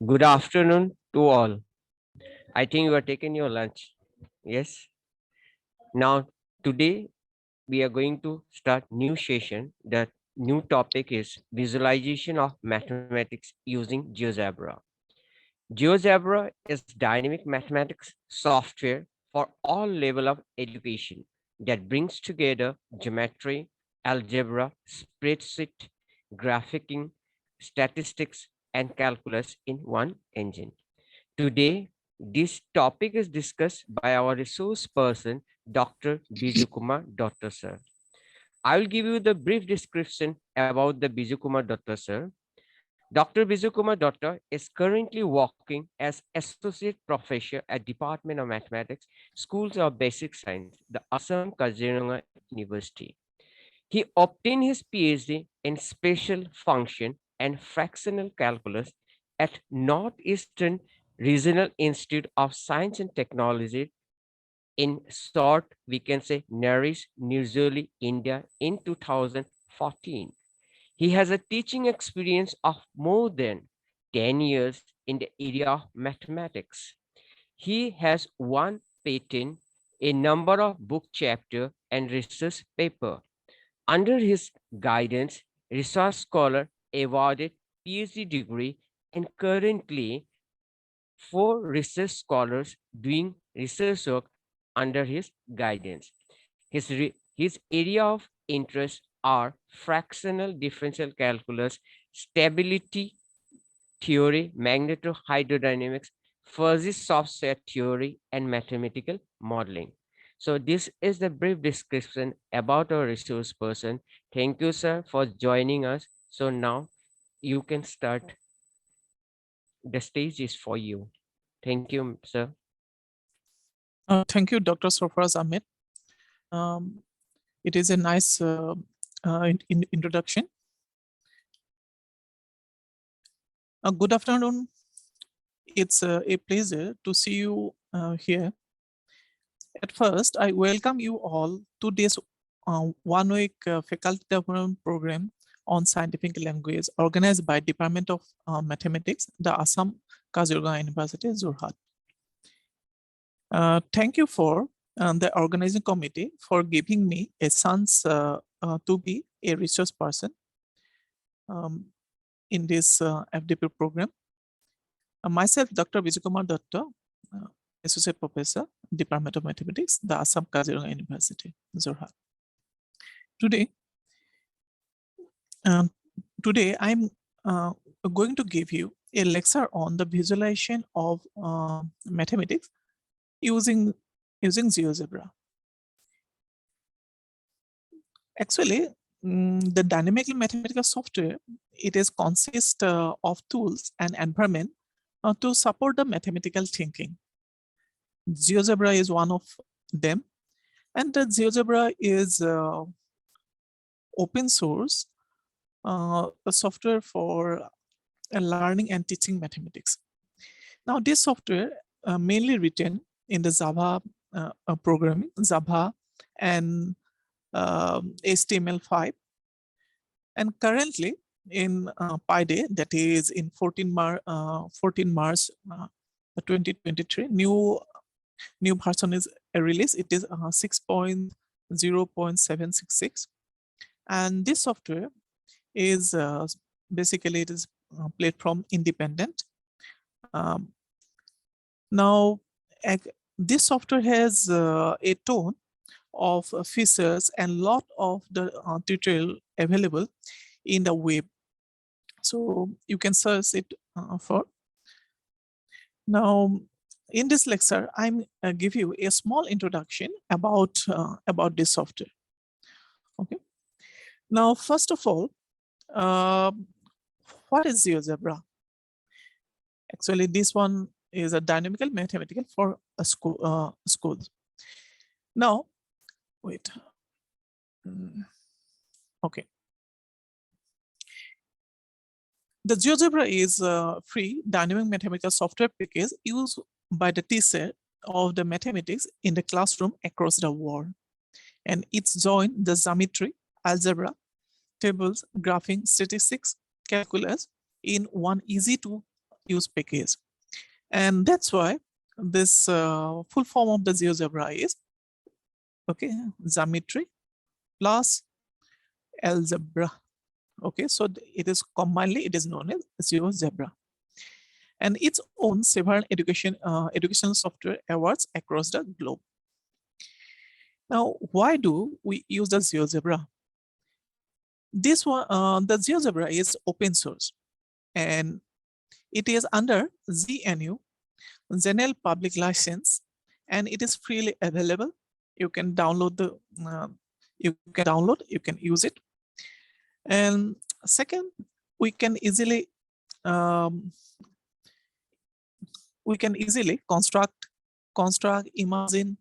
Good afternoon to all. I think you are taking your lunch. Yes. Now, today we are going to start new session. The new topic is visualization of mathematics using GeoGebra. GeoGebra is dynamic mathematics software for all level of education that brings together geometry, algebra, spreadsheet, graphing, statistics, and calculus in one engine. Today, this topic is discussed by our resource person, Dr. Biju Kumar Dutta sir. I will give you the brief description about the Biju Kumar Dutta sir. Dr. Biju Kumar Dutta is currently working as Associate Professor at Department of Mathematics, Schools of Basic Science, the Assam Kaziranga University. He obtained his PhD in Special Function and Fractional Calculus at Northeastern Regional Institute of Science and Technology, in short, we can say Nourish, New Delhi, India in 2014. He has a teaching experience of more than 10 years in the area of mathematics. He has one patent, a number of book chapter and research paper. Under his guidance, research scholar awarded PhD degree and currently four research scholars doing research work under his guidance. His area of interest are fractional differential calculus, stability theory, magnetohydrodynamics, fuzzy software theory, and mathematical modeling. So this is the brief description about our resource person. Thank you, sir, for joining us. So now you can start. The stage is for you. Thank you, sir. Thank you, Dr. Sarfaraz Ahmed. It is a nice introduction. Good afternoon. It's a pleasure to see you here. At first, I welcome you all to this one-week faculty development program on scientific language organized by Department of Mathematics, the Assam Kaziranga University, Jorhat. Thank you for the organizing committee for giving me a chance to be a research person in this FDP program. Myself, Dr. Biju Kumar Dutta, Associate Professor, Department of Mathematics, the Assam Kaziranga University, Jorhat. Today I'm going to give you a lecture on the visualization of mathematics using GeoGebra. Actually, the dynamic mathematical software, it is consist of tools and environment to support the mathematical thinking. GeoGebra is one of them, and the GeoGebra is open source software for learning and teaching mathematics. Now, this software mainly written in the Java programming, Java and HTML5, and currently in PyDay, that is in 14 March 2023, new version is released. It is 6.0.766, and this software is basically it is platform independent. Now, this software has a ton of features and lot of the tutorial available in the web, so you can search it for. Now, in this lecture, I'm give you a small introduction about this software. Okay. Now, first of all, what is GeoGebra? Actually, this one is a dynamical mathematical for a school. Schools. Now, wait. Okay. The GeoGebra is a free dynamic mathematical software package used by the teacher of the mathematics in the classroom across the world, and it's joined the geometry, algebra, tables, graphing, statistics, calculus in one easy to use package. And that's why this full form of the GeoGebra is, okay, geometry plus algebra. Okay, so it is commonly it is known as GeoGebra, and its own several educational software awards across the globe. Now, why do we use the GeoGebra? This one, the GeoGebra is open source, and it is under GNU General Public License, and it is freely available. You can download you can use it. And second, we can easily construct, imagine,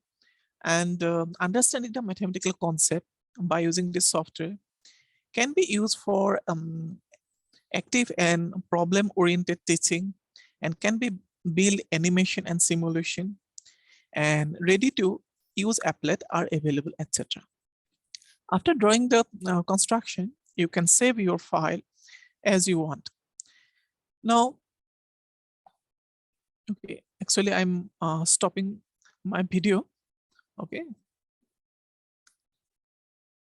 and understanding the mathematical concept by using this software can be used for active and problem-oriented teaching, and can be build animation and simulation, and ready-to-use applet are available, etc. After drawing the construction, you can save your file as you want. Now, okay, actually I'm stopping my video, okay.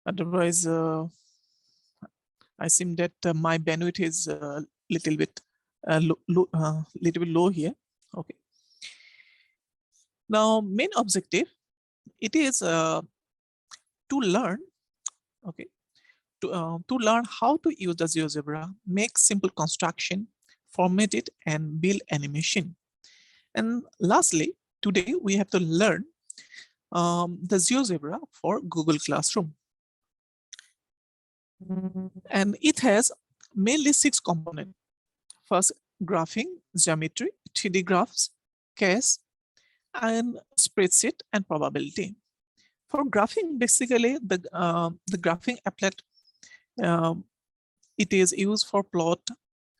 Otherwise, I seem that my bandwidth is little bit low here, okay. Now, main objective, it is to learn, okay, to learn how to use the GeoGebra, make simple construction, format it, and build animation. And lastly, today we have to learn the GeoGebra for Google Classroom. And it has mainly 6 components. First, graphing, geometry, 3D graphs, case, and spreadsheet, and probability. For graphing, basically the graphing applet, it is used for plot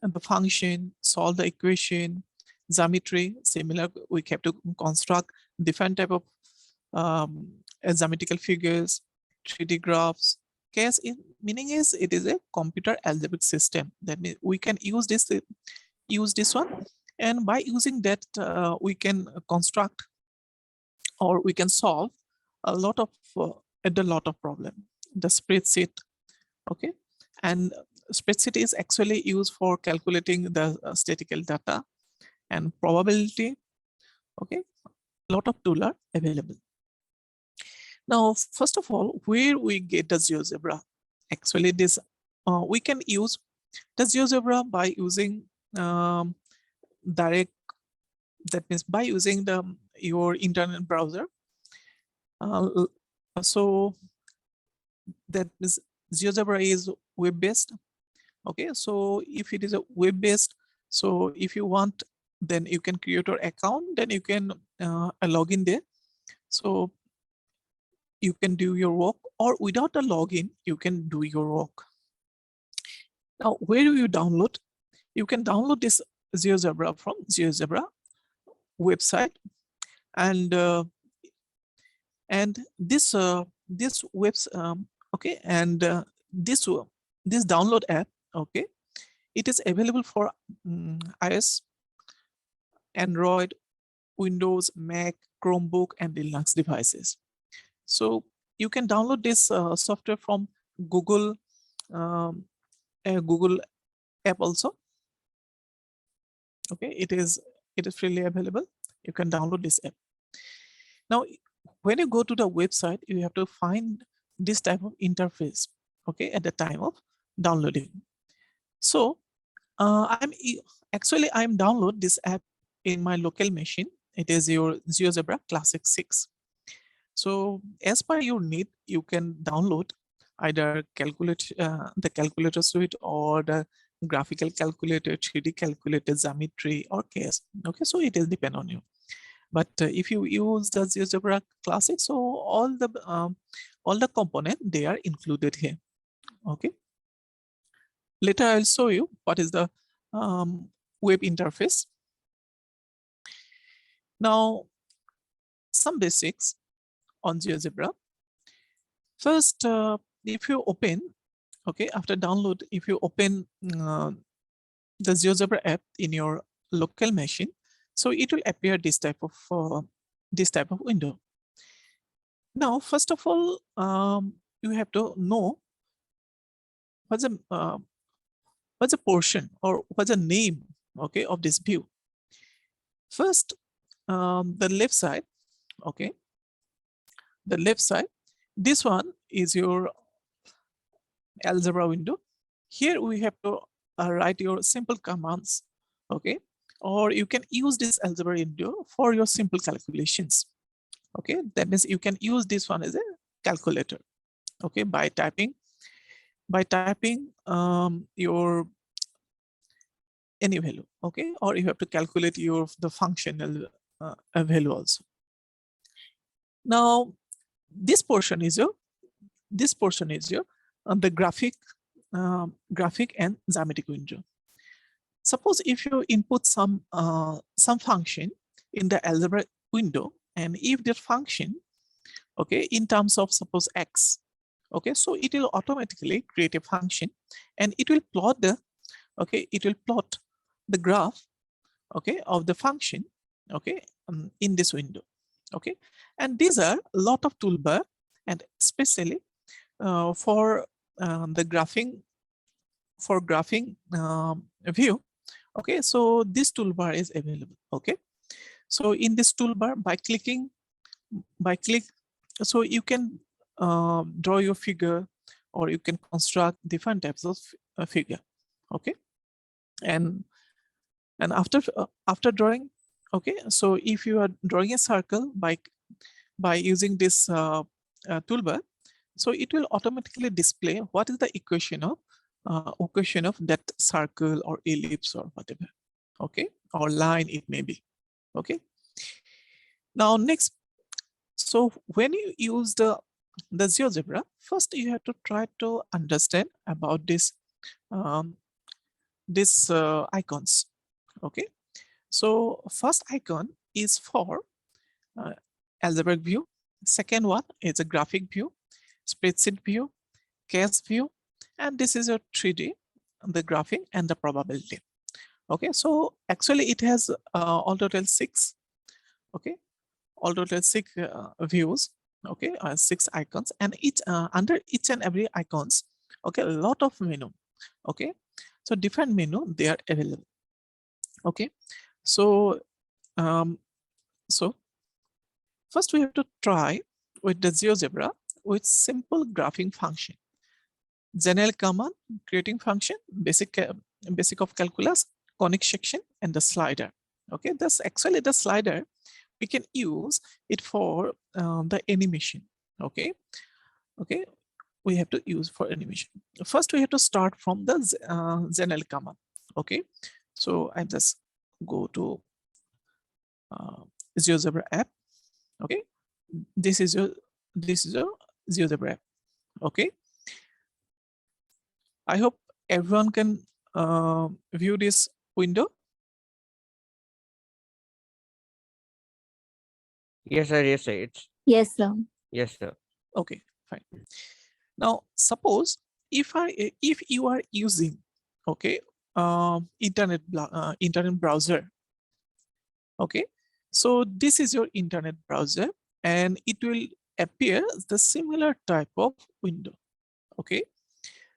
and the function, solve the equation. Geometry, similar, we have to construct different type of geometrical figures. 3D graphs. Case meaning is it is a computer algebraic system. That means we can use this one, and by using that we can construct, or we can solve a lot of problem. The spreadsheet, okay, and spreadsheet is actually used for calculating the statistical data, and probability, okay, a lot of tools are available. Now, first of all, where we get the GeoGebra? Actually, this we can use the GeoGebra by using direct, that means by using your internet browser. So that means GeoGebra is web-based. Okay, so if it is a web-based, so if you want, then you can create your account, then you can log in there. So you can do your work, or without a login, you can do your work. Now, where do you download? You can download this GeoGebra from GeoGebra website, and this webs okay, and this download app, okay, it is available for iOS, Android, Windows, Mac, Chromebook, and Linux devices. So you can download this software from Google Google app also. Okay, it is freely available. You can download this app. Now, when you go to the website, you have to find this type of interface, okay, at the time of downloading. So I'm download this app in my local machine. It is your GeoGebra Classic 6. So as per your need, you can download either the calculator suite, or the graphical calculator, 3D calculator, geometry, or case. Okay, so it is depend on you. But if you use the GeoGebra Classic, so all the component, they are included here. Okay. Later I'll show you what is the web interface. Now, some basics on GeoGebra. First, if you open, okay, after download, if you open the GeoGebra app in your local machine, so it will appear this type of window. Now, first of all, you have to know what's a portion or what's the name, okay, of this view. First, the left side, okay, the left side, this one is your algebra window. Here we have to write your simple commands, okay, or you can use this algebra window for your simple calculations. Okay, that means you can use this one as a calculator, okay, by typing your any value, okay, or you have to calculate the functional value also. Now this portion is your the graphic and geometric window. Suppose if you input some function in the algebra window, and if that function, okay, in terms of suppose x, okay, so it will automatically create a function and it will plot the graph, okay, of the function, okay, in this window, okay. And these are a lot of toolbar, and especially for the graphing view, okay, so this toolbar is available, okay. So in this toolbar, so you can draw your figure, or you can construct different types of figure, okay. And after drawing, okay, so if you are drawing a circle by using this toolbar, so it will automatically display what is the equation of that circle or ellipse or whatever, okay, or line it may be, okay. Now next, so when you use the GeoGebra, first you have to try to understand about this icons, okay. So first icon is for algebraic view. Second one is a graphic view, spreadsheet view, case view, and this is your 3D, the graphing and the probability. Okay, so actually it has all total 6, okay, all total 6 views, okay, 6 icons, and each under each and every icons, okay, a lot of menu, okay, so different menu they are available, okay. So so first we have to try with the GeoGebra with simple graphing function. General command, creating function, basic of calculus, conic section, and the slider. Okay, that's actually the slider. We can use it for the animation. Okay, okay, we have to use for animation. First, we have to start from the general command. Okay, so I just go to GeoGebra app. Okay, this is your GeoGebra app. Okay, I hope everyone can view this window. Yes, sir. Yes, sir. It's Yes, sir. yes, sir. Okay, fine. Now, suppose if you are using, okay, internet browser. Okay, so this is your internet browser, and it will appear the similar type of window. Okay,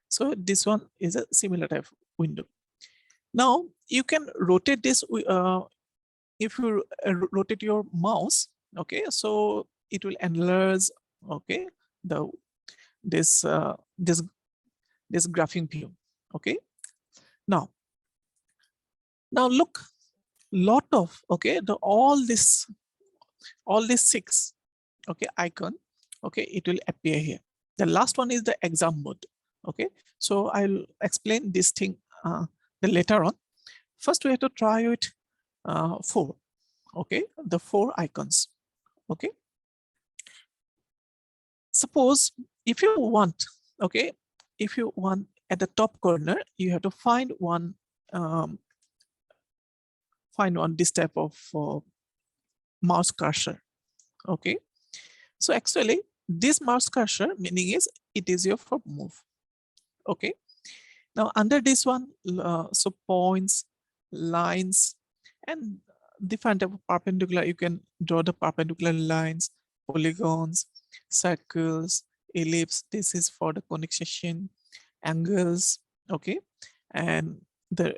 so this one is a similar type of window. Now you can rotate this if you rotate your mouse, okay, so it will enlarge, okay, this graphing view. Okay, now look, lot of, okay, all this 6, okay, icon, okay, it will appear here. The last one is the exam mode. Okay, so I'll explain this thing the later on. First we have to try it 4, okay, the 4 icons. Okay, suppose if you want, okay, if you want at the top corner, you have to find one this type of mouse cursor. Okay, so actually this mouse cursor meaning is it is your for move. Okay, now under this one, so points, lines, And different type of perpendicular, you can draw the perpendicular lines, polygons, circles, ellipse. This is for the conic section, angles, okay, and the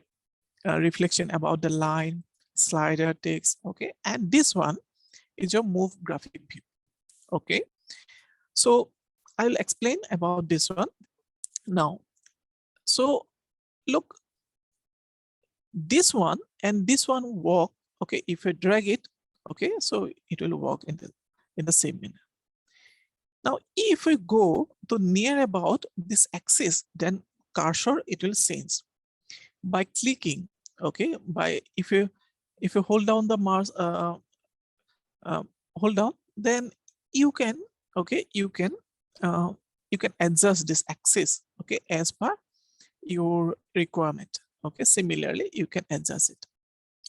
reflection about the line, slider text, okay. And this one is your move graphic view, okay. So I'll explain about this one now. So look, this one and this one work, okay. If you drag it, okay, so it will work in the same manner. Now if we go to near about this axis, then cursor it will change by clicking, okay. By if you hold down the mouse, hold down, then you can, okay, you can adjust this axis, okay, as per your requirement, okay. Similarly you can adjust it,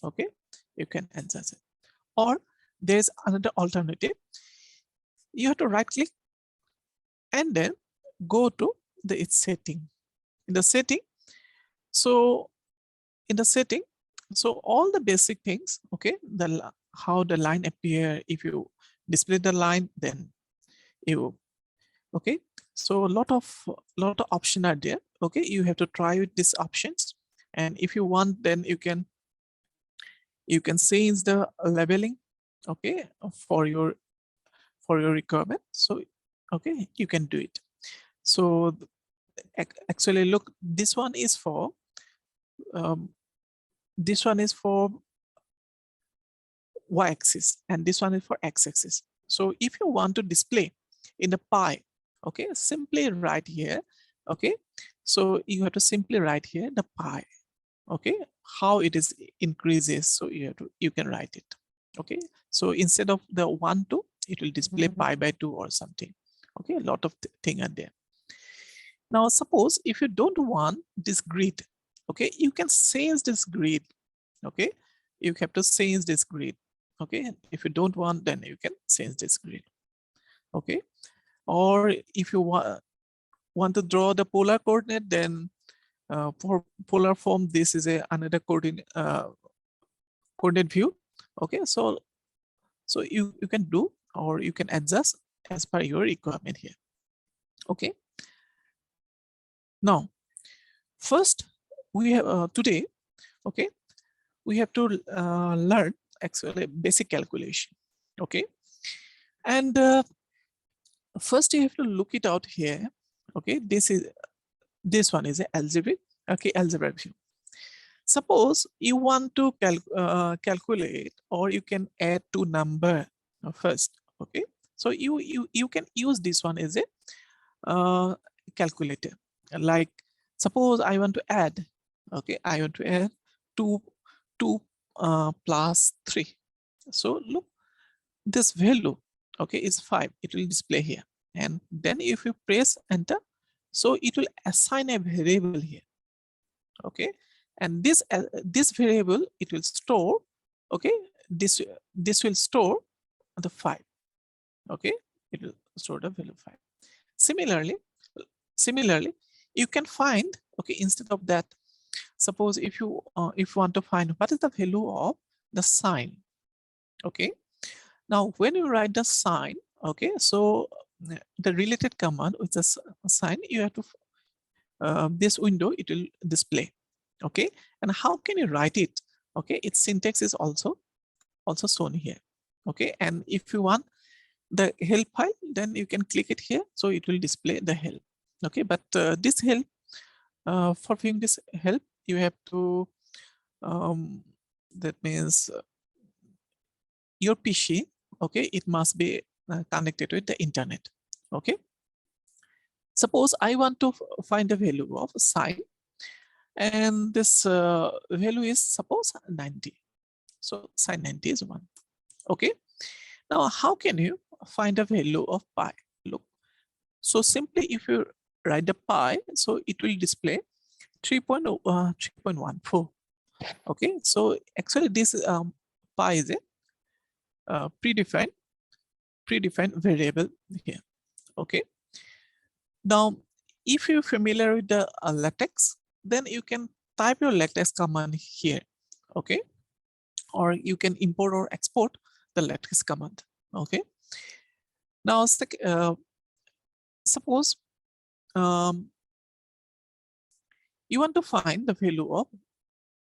okay, you can adjust it. Or there's another alternative. You have to right click and then go to the its setting. In the setting, so in the setting, so all the basic things, okay, how the line appear, if you display the line, then you, okay. So a lot of options are there, okay. You have to try with these options, and if you want, then you can change the labeling, okay, for your requirement. So okay, you can do it. So actually look, this one is for y-axis and this one is for x-axis. So if you want to display in the pie, okay, simply write here, okay. So you have to simply write here the pie, okay, how it is increases. So you can write it, okay. So instead of the 1 2, it will display pi by 2 or something, okay. A lot of things are there. Now suppose if you don't want this grid, okay, you can change this grid, okay. You have to change this grid, okay. If you don't want, then you can change this grid, okay. Or if you want to draw the polar coordinate, then for polar form, this is another coordinate view, okay. So you can do, or you can adjust as per your requirement here, okay. Now first we have today, okay, we have to learn actually basic calculation, okay. And first you have to look it out here, okay. This one is an algebraic, okay, algebra view. Suppose you want to calculate, or you can add two number first, okay. So you can use this one as a calculator. Like suppose I want to add, okay, I want to add 2 plus 3. So look, this value, okay, is 5. It will display here, and then if you press enter, so it will assign a variable here, okay. And this variable, it will store, okay, this will store the 5, okay. It will store the value 5. Similarly you can find, okay, instead of that, suppose if you want to find what is the value of the sign, okay. Now when you write the sign, okay, so the related command with the sign, you have to this window, it will display, okay. And how can you write it, okay? Its syntax is also shown here, okay. And if you want the help file, then you can click it here, so it will display the help, okay. But this help, for viewing this help, you have to that means your PC, okay, it must be connected with the internet, okay. Suppose I want to find the value of sine, and this value is suppose 90. So sine 90 is 1, okay. Now how can you find the value of pi? Look, so simply if you write the pi, so it will display 3.14, okay. So actually this pi is a predefined variable here, okay. Now if you're familiar with the latex, then you can type your latex command here, okay. or you can import or export the lattice command. Okay. Now, suppose you want to find the value of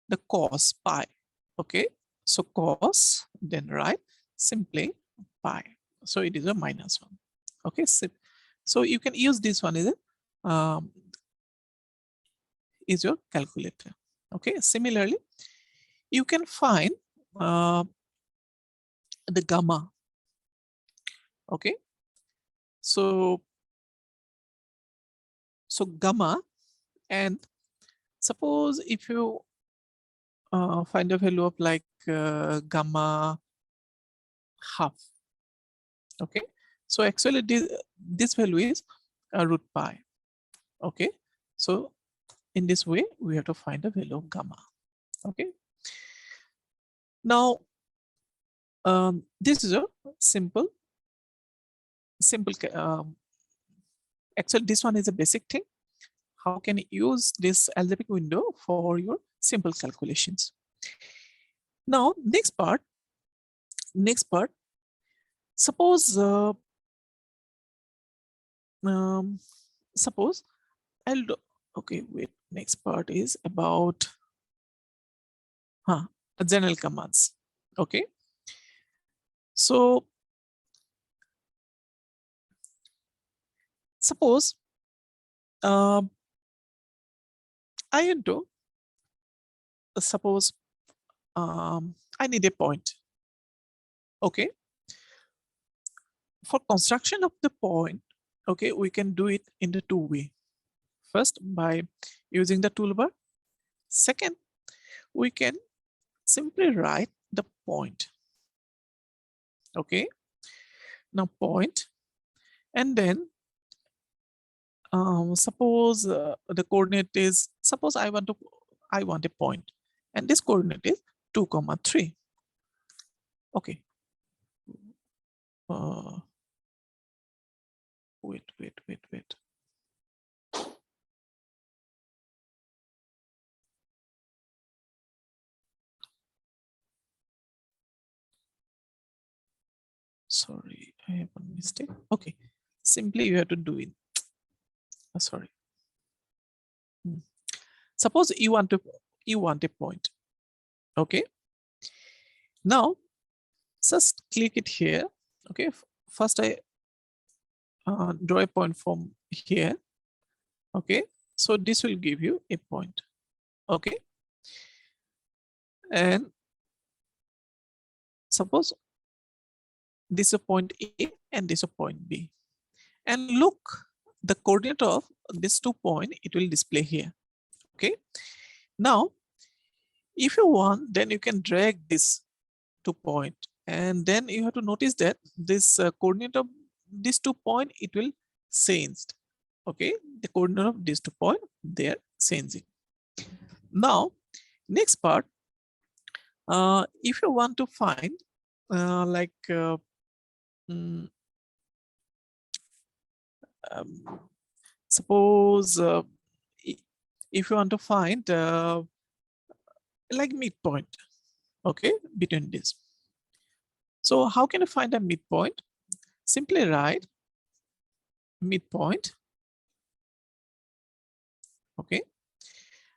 the cos pi. Okay. So cos, then write simply pi. So it is a -1. Okay. So you can use this one as a is your calculator. Okay. Similarly, you can find the gamma. Okay. So gamma, and suppose if you find a value of like gamma half. Okay. So actually this value is root pi. Okay. So in this way, we have to find the value of gamma. Okay. Now, this is a simple. Actually, this one is a basic thing. How can you use this algebraic window for your simple calculations? Now, next part. Suppose suppose I'll do. Okay, wait. Next part is about general commands. Okay. So suppose I want to suppose I need a point. Okay. For construction of the point, okay, we can do it in the two way. First, by using the toolbar. Second, we can simply write the point. Okay. Now point, and then suppose the coordinate is, suppose I want a point, and this coordinate is 2, 3. Okay. Wait. Sorry, I have a mistake. Okay. Simply you have to do it. Sorry. Suppose you want a point. Okay. Now, just click it here. Okay. First, I draw a point from here. Okay. So this will give you a point. Okay. And suppose this is a point A and this is a point B. And look, the coordinate of these 2 points, it will display here. Okay. Now, if you want, then you can drag this 2 point, and then you have to notice that this coordinate of these 2 points, it will change. Okay. The coordinate of these 2 points, they are changing. Now, next part, if you want to find suppose if you want to find like midpoint, okay, between this. So how can you find a midpoint? Simply write midpoint. Okay.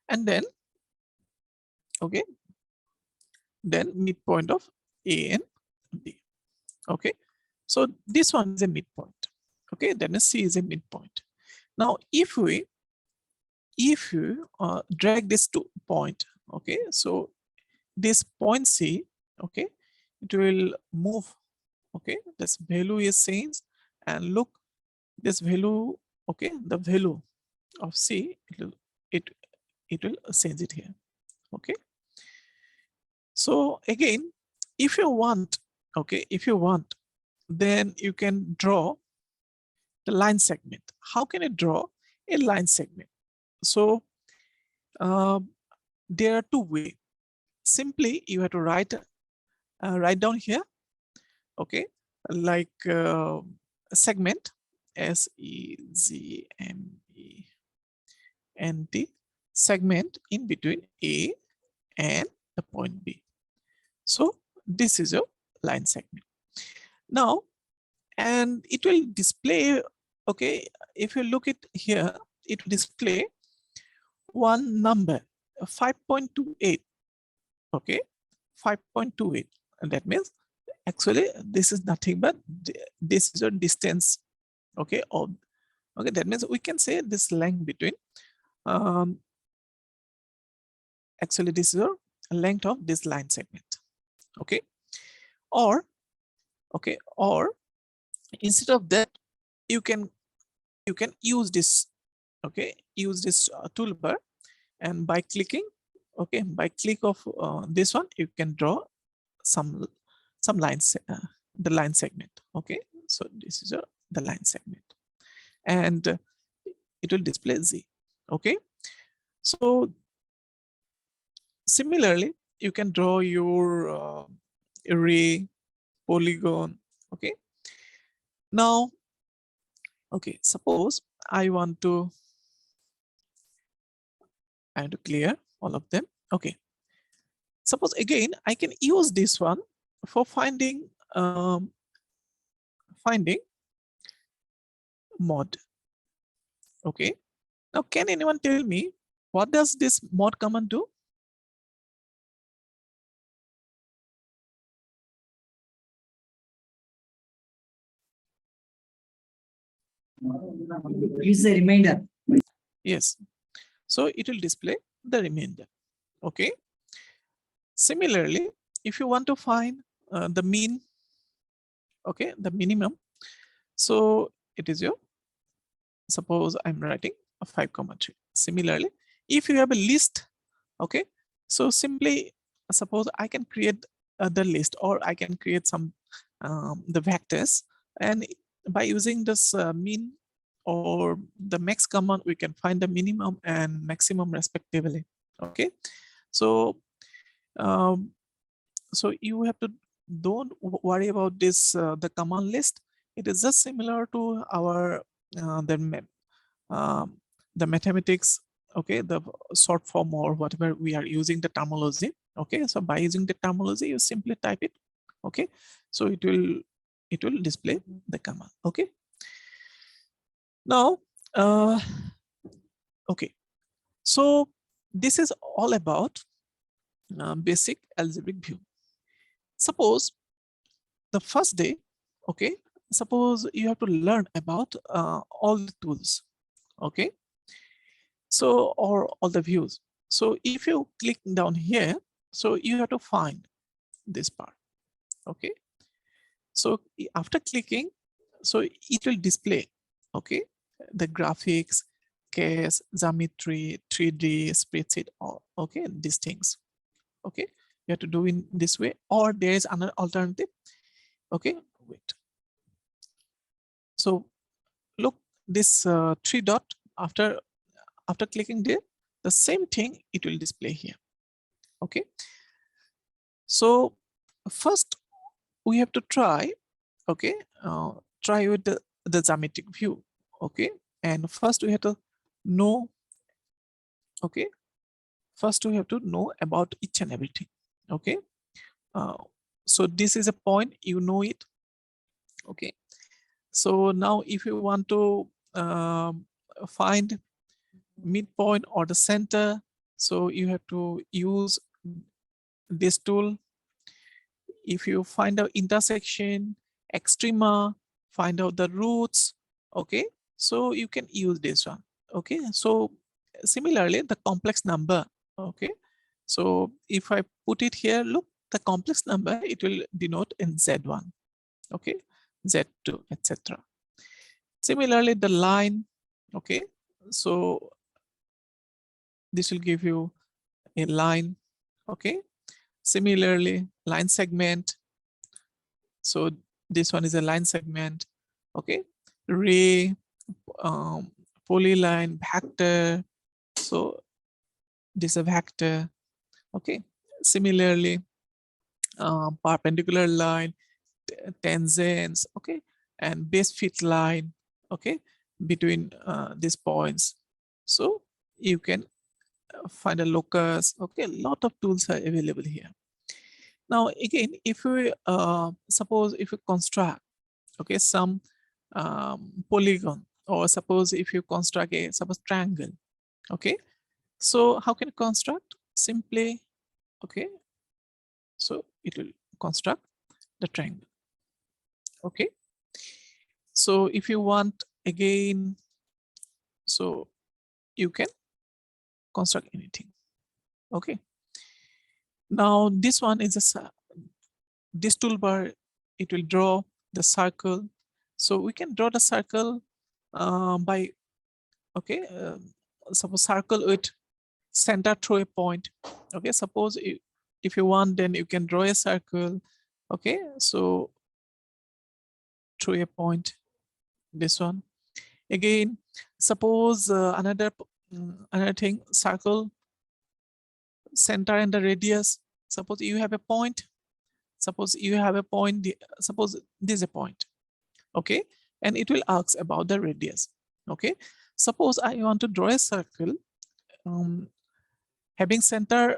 And then, okay, then midpoint of A and B. Okay. So this one is a midpoint. Okay. Then C is a midpoint. Now, if you drag this to point, okay, so this point C, okay, it will move. Okay, this value is changed, and look, this value, okay, the value of C, it will change it here. Okay. So again, if you want, okay, then you can draw the line segment. How can you draw a line segment? So there are 2 ways. Simply, you have to write down here, okay, like segment, segment, segment in between A and the point B. So this is your line segment. Now, and it will display, okay, if you look at here, it will display one number, 5.28, okay, 5.28, and that means actually this is nothing but this is your distance, okay, or okay, that means we can say this length between actually this is your length of this line segment, okay, or okay, or instead of that you can use this, okay, use this toolbar, and by clicking, okay, by click of this one, you can draw some lines, the line segment, okay. So this is the line segment, and it will display Z, okay. So similarly you can draw your array, polygon, okay. Now, okay, suppose I want to clear all of them, okay. Suppose again I can use this one for finding mod, okay. Now can anyone tell me what does this mod command do? It's a reminder. Yes, so it will display the remainder, okay. Similarly, if you want to find the mean, okay, the minimum, so it is your, suppose I'm writing a 5,3. Similarly, if you have a list, okay, so simply suppose I can create the list, or I can create some the vectors, and by using this mean or the max command, we can find the minimum and maximum respectively, okay. So so you have to don't worry about this the command list. It is just similar to our the mathematics, okay, the short form or whatever we are using the terminology, okay. So by using the terminology, you simply type it, okay. So it will display the command, okay. Now okay, so this is all about basic algebraic view. Suppose the first day, okay, suppose you have to learn about all the tools, okay, so or all the views. So if you click down here, so you have to find this part, okay. So after clicking, so it will display, okay, the graphics, case, geometry, 3D, spreadsheet, all, okay, these things, okay. You have to do in this way, or there is another alternative, okay. Wait, so look, this three dot, after clicking there, the same thing it will display here, okay. So first we have to try, okay, try with the geometric view, okay. And first we have to know, okay, first we have to know about each and everything, okay. So this is a point, you know it, okay. So now if you want to find midpoint or the center, so you have to use this tool. If you find out intersection, extrema, find out the roots, okay, so you can use this one, okay. So similarly the complex number, okay, so if I put it here, look, the complex number, it will denote in Z1, okay, Z2, etc. Similarly the line, okay, so this will give you a line, okay. Similarly line segment, so this one is a line segment, okay. Ray, polyline, vector, so this is a vector, okay. Similarly perpendicular line, tangents, okay, and base fit line, okay, between these points. So you can find a locus, okay. A lot of tools are available here. Now again, if we suppose if you construct, okay, some polygon, or suppose if you construct a suppose triangle, okay, so how can you construct? Simply, okay, so it will construct the triangle. Okay, so if you want again, so you can construct anything. Okay, now this one is this toolbar, it will draw the circle. So we can draw the circle by, okay, suppose circle with center through a point. Okay, suppose if you want, then you can draw a circle. Okay, so through a point, this one. Again, suppose another thing, circle, center and the radius. Suppose you have a point. Suppose you have a point. Suppose this is a point. Okay, and it will ask about the radius. Okay, suppose I want to draw a circle having center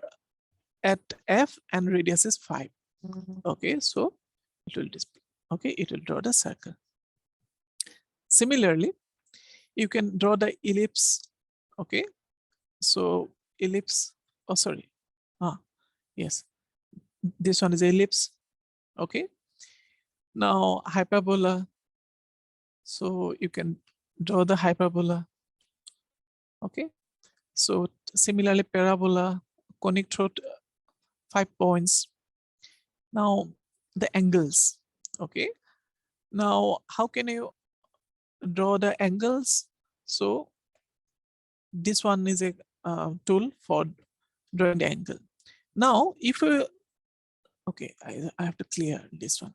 at F and radius is 5. Okay, so it will display. Okay, it will draw the circle. Similarly, you can draw the ellipse. Okay, so ellipse, oh sorry, yes, this one is ellipse. Okay, now hyperbola, so you can draw the hyperbola. Okay, so similarly parabola, conic through 5 points. Now the angles. Okay, now how can you draw the angles? So this one is a tool for drawing the angle. Now if you, okay, I have to clear this one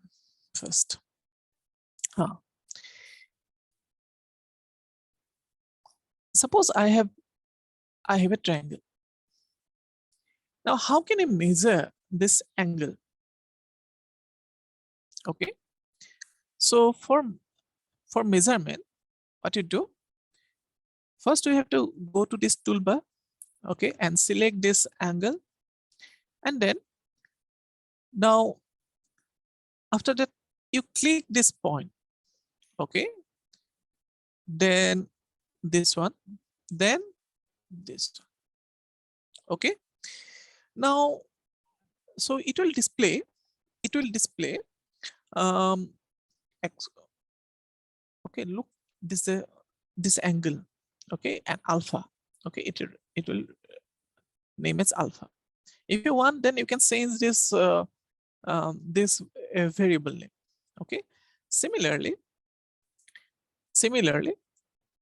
first. Suppose I have a triangle. Now how can I measure this angle? Okay, so for measurement, what you do, first you have to go to this toolbar, okay, and select this angle, and then now after that you click this point, okay, then this one, then this one. Okay, now so it will display X. Okay, look, this angle, okay, and alpha. Okay, it will name it alpha. If you want, then you can change this variable name. Okay, similarly,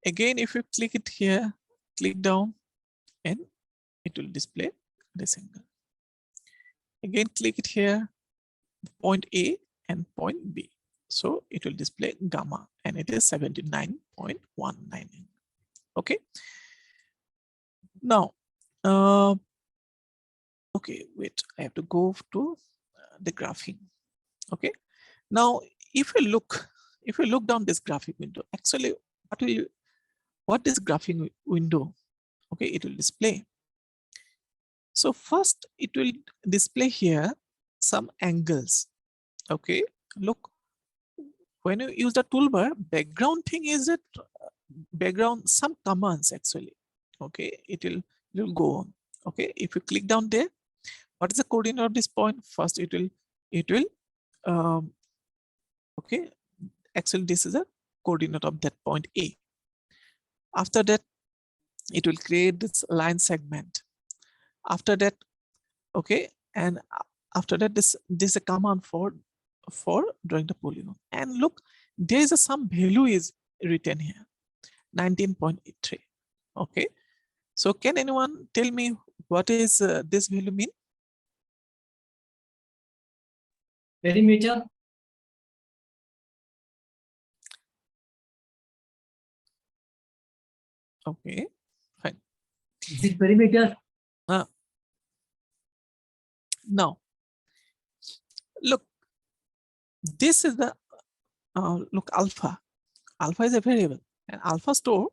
again, if you click it here, click down, and it will display this angle. Again, click it here, point A and point B. So it will display gamma, and it is 79.19. Okay. Now, okay, wait, I have to go to the graphing. Okay. Now, if you look down this graphic window, actually, what is graphing window? Okay, it will display. So first, it will display here some angles. Okay, look, when you use the toolbar, background thing is it background, some commands actually. Okay, it will go on. Okay, if you click down there, what is the coordinate of this point? First, it will okay, actually this is a coordinate of that point A. After that, it will create this line segment. After that, okay, and after that, this is a command for drawing the polygon. And look, there is some value is written here, 19.83. Okay, so can anyone tell me what is this value mean? Perimeter. Okay, fine. Is it perimeter? Now, look, this is the look, alpha. Alpha is a variable, and alpha store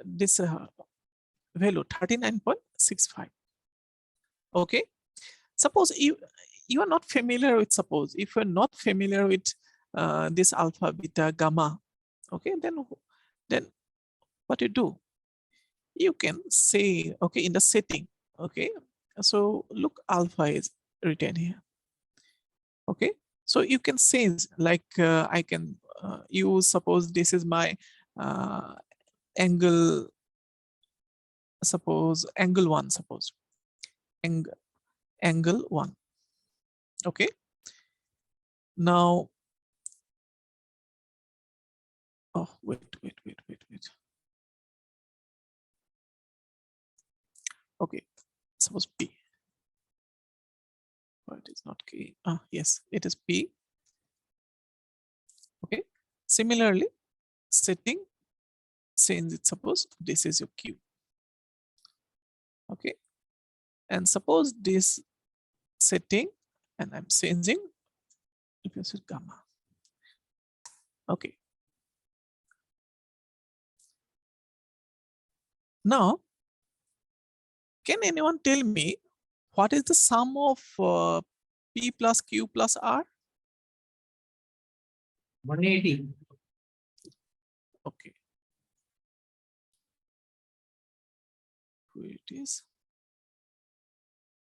this value 39.65. Okay, Suppose you are not familiar with, suppose if you're not familiar with this alpha, beta, gamma, okay, then what you do, you can say, okay, in the setting, okay, so look, alpha is written here, okay, so you can change, like I can use, suppose this is my angle, suppose angle 1, suppose angle 1, okay. Now, oh, wait. Okay, suppose P. Oh, it is not K. Ah, yes, it is P. Okay. Similarly, setting, change it. Suppose this is your Q. Okay. And suppose this setting, and I'm changing, if you say gamma. Okay. Now, can anyone tell me what is the sum of P plus Q plus R? 180. Okay. Where it is?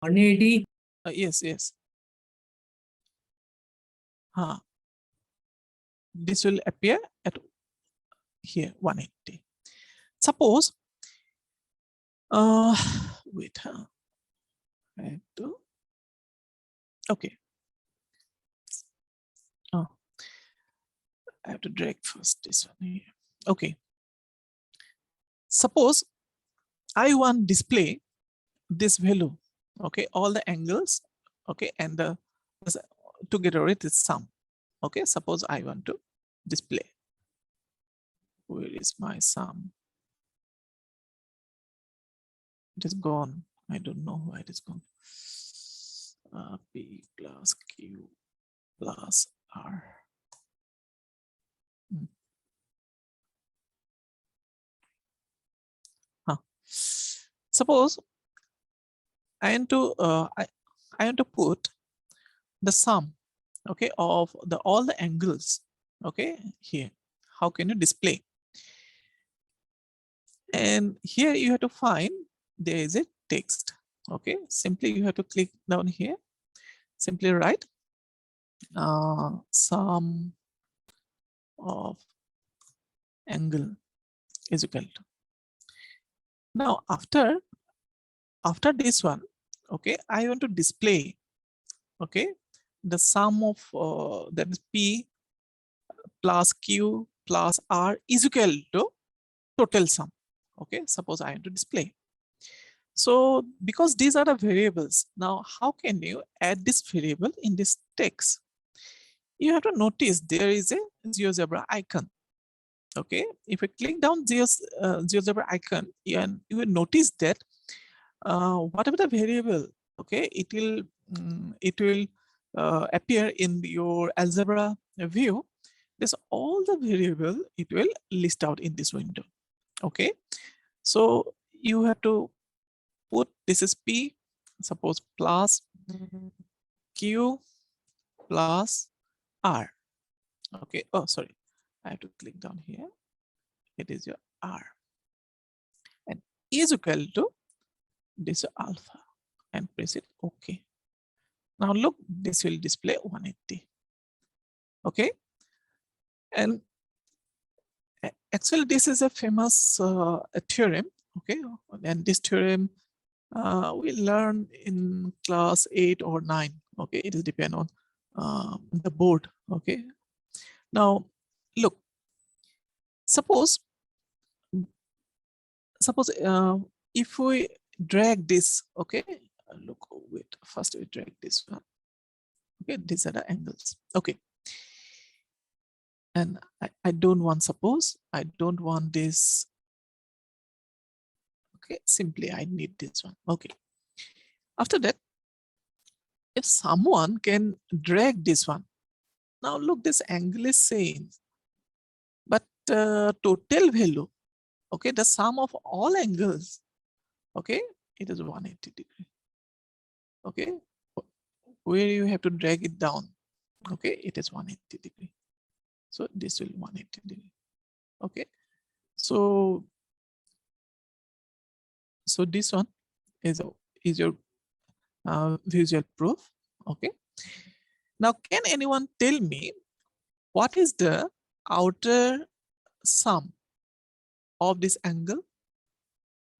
180. Yes. This will appear at here 180. Suppose, wait, I have to, okay. Oh, I have to drag first this one here. Okay. Suppose I want display this value, okay, all the angles, okay, and the together it is sum. Okay, suppose I want to display. Where is my sum? It is gone. I don't know why it is gone. P plus Q plus R. Suppose I want to I want to put the sum, okay, of all the angles, okay, here. How can you display? And here you have to find there is a text, okay. Simply you have to click down here, simply write sum of angle is equal to. Now after this one, okay, I want to display, okay, the sum of that is P plus Q plus R is equal to total sum. Okay, suppose I want to display. So because these are the variables, now how can you add this variable in this text? You have to notice there is a GeoGebra icon. Okay, if you click down GeoGebra icon, you will notice that whatever the variable, okay, it will appear in your algebra view. There's all the variable it will list out in this window. Okay, so you have to put this is P, suppose plus Q plus R. Okay, oh sorry, I have to click down here. It is your R and is equal to this alpha and press it OK. Now look, this will display 180. Okay, and actually this is a famous theorem. Okay, and this theorem we learn in class 8 or 9. Okay, it is depend on the board. Okay, now look, suppose if we drag this, okay, look, wait, first we drag this one. Okay, these are the angles. Okay, and I don't want, suppose I don't want this. Okay, simply I need this one. Okay, after that, if someone can drag this one, now look, this angle is same, but total value, okay, the sum of all angles, okay, it is 180 degree. Okay, where you have to drag it down. Okay, it is 180 degree. So this will 180 degree. Okay, so this one is your visual proof. Okay, now can anyone tell me what is the outer sum of this angle?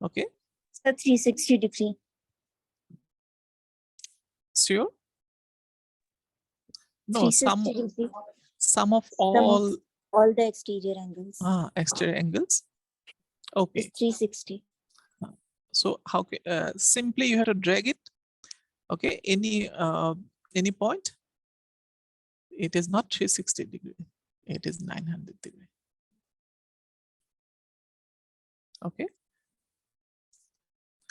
Okay, So 360 degree. sure. No, 360 degree. sum of Sum all of all the exterior angles exterior angles. Okay, is 360. so how simply you have to drag it. Okay, any point. It is not 360 degree. It is 900 degree. Okay.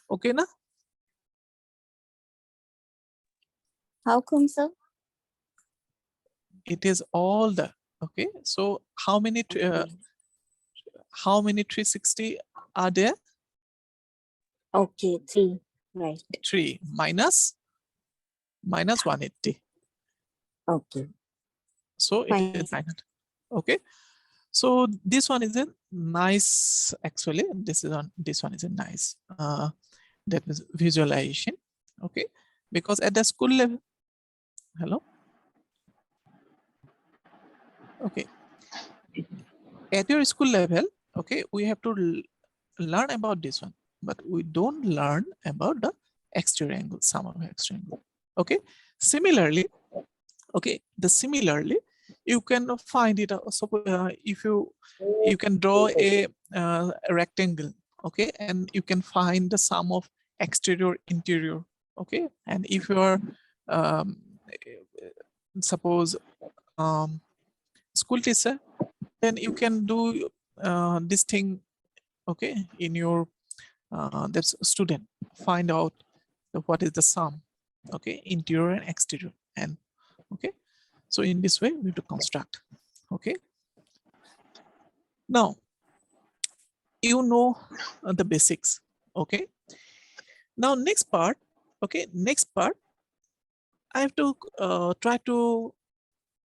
Okay, na? How come, sir? It is all the okay. So how many 360 are there? Okay, 3. Right. 3 minus 180. Okay. So it Fine. is 900. Okay. So this one is a nice, actually, this one is a nice that is visualization. Okay, because at the school level, hello. Okay, at your school level, okay, we have to learn about this one, but we don't learn about the exterior angle, sum of exterior angle. Okay, similarly, okay, similarly you can find it. So if you can draw a rectangle, okay, and you can find the sum of exterior interior. Okay, and if you are suppose school teacher, then you can do this thing, okay, in your that's student, find out what is the sum, okay, interior and exterior. And okay, so in this way we have to construct. Okay, now you know the basics. Okay, now next part, okay, next part I have to try to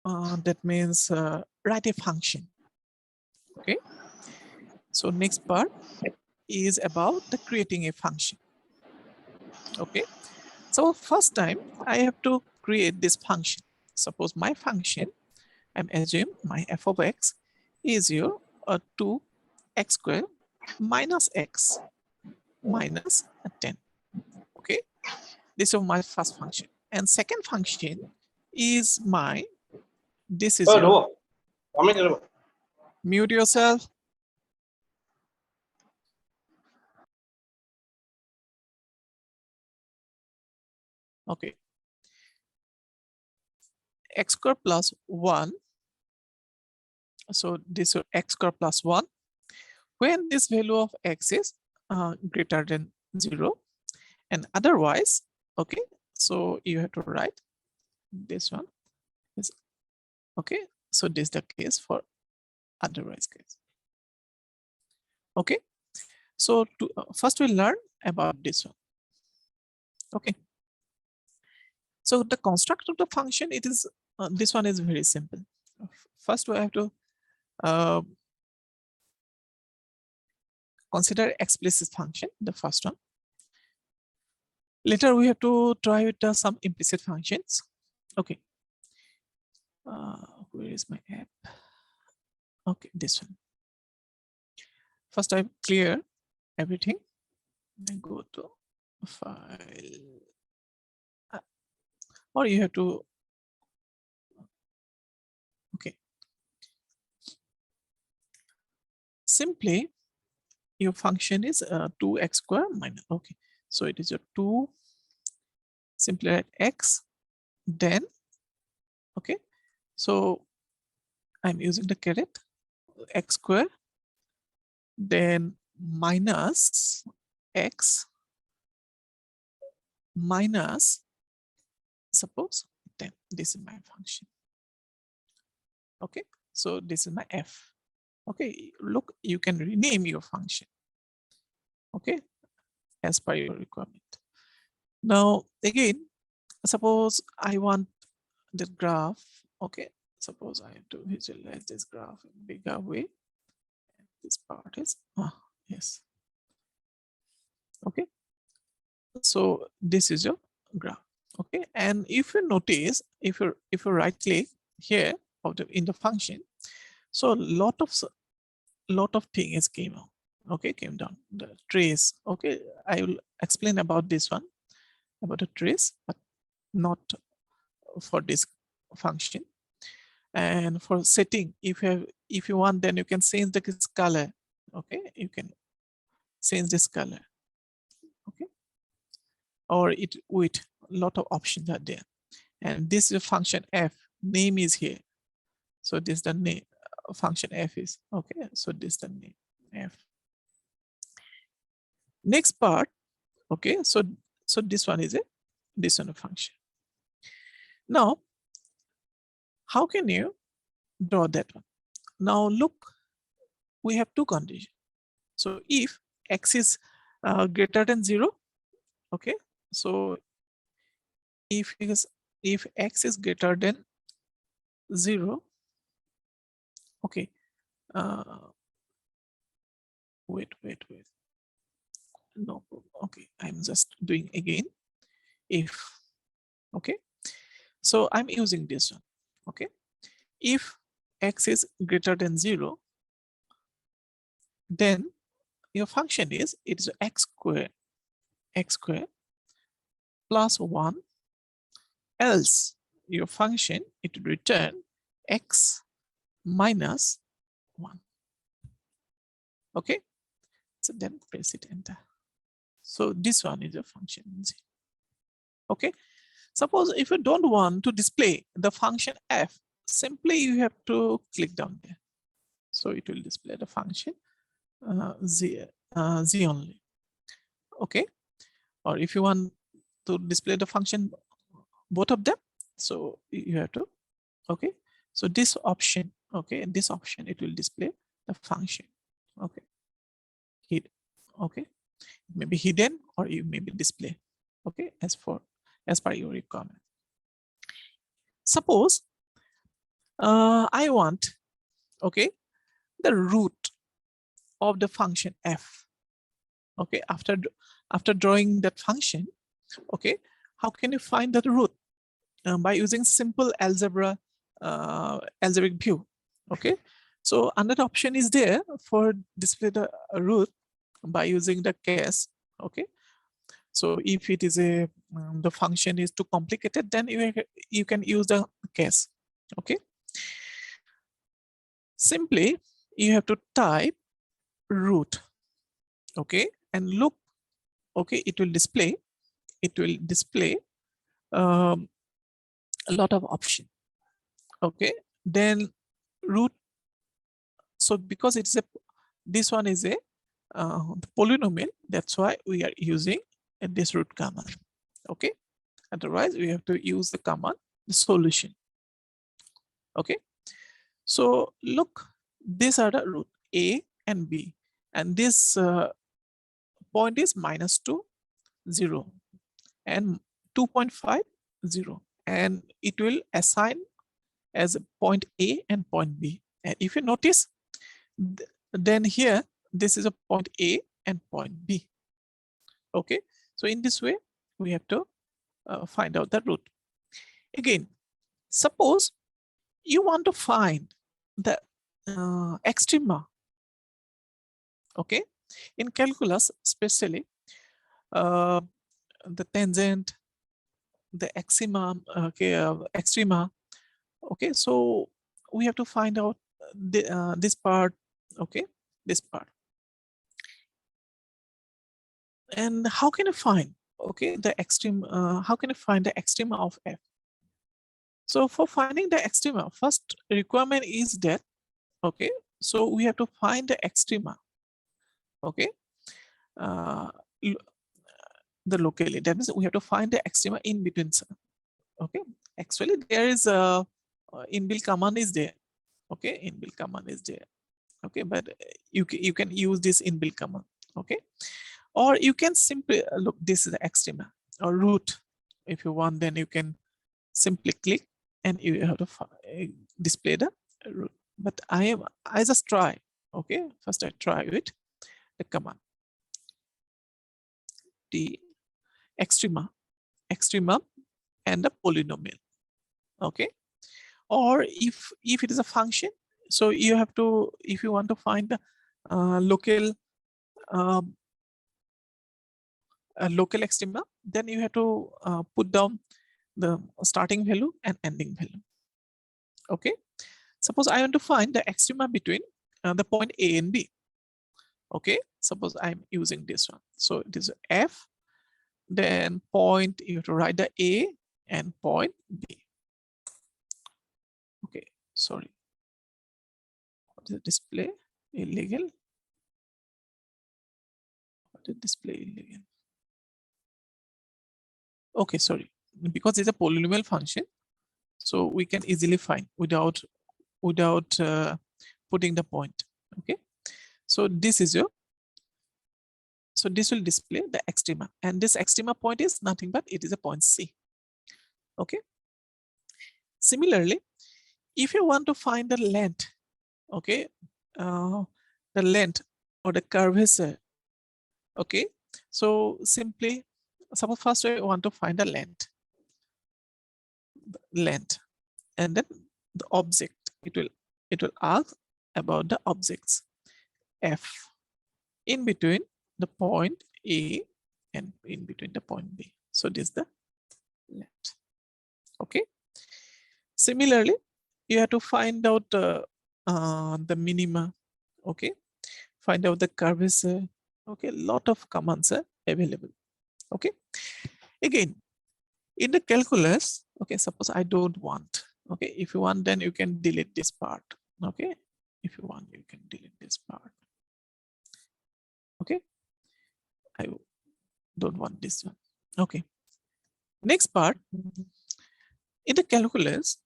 that means write a function. Okay, so next part is about the creating a function. Okay, so first time I have to create this function. Suppose my function, I'm assume my f of x is your 2x squared minus x minus 10. Okay, this is my first function, and second function is my, this is your, mute yourself. Okay, x squared plus 1. So this is x squared plus 1 when this value of x is greater than 0, and otherwise, okay, so you have to write this one is okay. So this is the case for otherwise case. Okay, so to first we learn about this one. Okay, so the construct of the function, it is this one is very simple. First we have to consider explicit function, the first one. Later we have to try with some implicit functions. Okay, where is my app? Okay, this one. First I clear everything and go to file, or you have to, okay, simply your function is 2x squared minus, okay, so it is your 2, simply write x, then okay, so I'm using the caret, x squared, then minus x minus, suppose 10. This is my function. Okay, so this is my f. Okay, look, you can rename your function, okay, as per your requirement. Now again, suppose I want the graph. Okay, suppose I have to visualize this graph in bigger way. This part is yes. Okay, so this is your graph. Okay, and if you notice, if you right click here in the function, so lot of things came out. Okay, came down the trace. Okay, I will explain about this one, about a trace, but not for this function. And for setting, if you want, then you can change the color. Okay, you can change this color. Okay, or it with a lot of options are there. And this is a function f, name is here. So this is the name function f is. Okay, so this is the name f. Next part. Okay, so this one is a function. Now how can you draw that one? Now look, we have two conditions. So if x is greater than 0, okay, so if x is greater than 0, okay, wait, no, okay, I'm just doing again. If, okay, so I'm using this one. Okay, if x is greater than 0, then your function is, it is x squared plus 1, else your function, it will return x minus 1. Okay, so then press it enter. So this one is a function. Okay, suppose if you don't want to display the function f, simply you have to click down there. So it will display the function z only. Okay, or if you want to display the function both of them, so you have to, okay, so this option, okay, this option, it will display the function. Okay, hid, okay, it may be hidden or you may be display. Okay, as per your requirement. Suppose I want, okay, the root of the function f. Okay, after drawing that function, okay, how can you find that root? By using simple algebra, algebraic view. Okay, so another option is there for display the root by using the case. Okay, so if it is a the function is too complicated, then you can use the case. Okay, simply you have to type root. Okay, and look, okay, it will display a lot of option. Okay, then root, so because it's a, this one is a polynomial, that's why we are using this root command. Okay, otherwise we have to use the command the solution. Okay, so look, these are the root a and b, and this point is -2, 0, and 2.5, 0, and it will assign as point A and point B. And if you notice, then here this is a point A and point B. Okay, so in this way we have to find out the root. Again, suppose you want to find the extrema. Okay, in calculus especially, the tangent, the extrema, okay, extrema. Okay, so we have to find out this part. Okay, this part. And how can you find, okay, the extreme? How can you find the extrema of f? So for finding the extrema, first requirement is that, okay, so we have to find the extrema. Okay, the locally, that means we have to find the extrema in between. Okay, actually there is a inbuilt command is there. Okay, inbuilt command is there. Okay, but you can use this inbuilt command. Okay, or you can simply look, this is the extrema or root. If you want, then you can simply click and you have to display the root. But I just try. Okay, first I try with the command, the extrema and the polynomial. Okay, or if it is a function, so you have to, if you want to find the local extrema, then you have to put down the starting value and ending value. Okay, suppose I want to find the extrema between the point A and B. Okay, suppose I'm using this one, so it is F, then point, you have to write the A and point B. Okay, sorry, what is the display? Illegal. What is display illegal? Okay, sorry, because it's a polynomial function, so we can easily find without putting the point. Okay, so this is your, so this will display the extrema, and this extrema point is nothing but it is a point C. Okay, similarly, if you want to find the length, okay, the length or the curvature, okay, so simply, suppose first I want to find the length, and then the object, it will ask about the objects F in between the point A and in between the point B. So this is the length. Okay, similarly, you have to find out the minima. Okay, find out the curvature. Okay, lot of commands are available. Okay, again, in the calculus, okay, suppose I don't want. Okay, if you want, then you can delete this part. Okay, if you want, you can delete this part. Okay, I don't want this one. Okay, next part, in the calculus,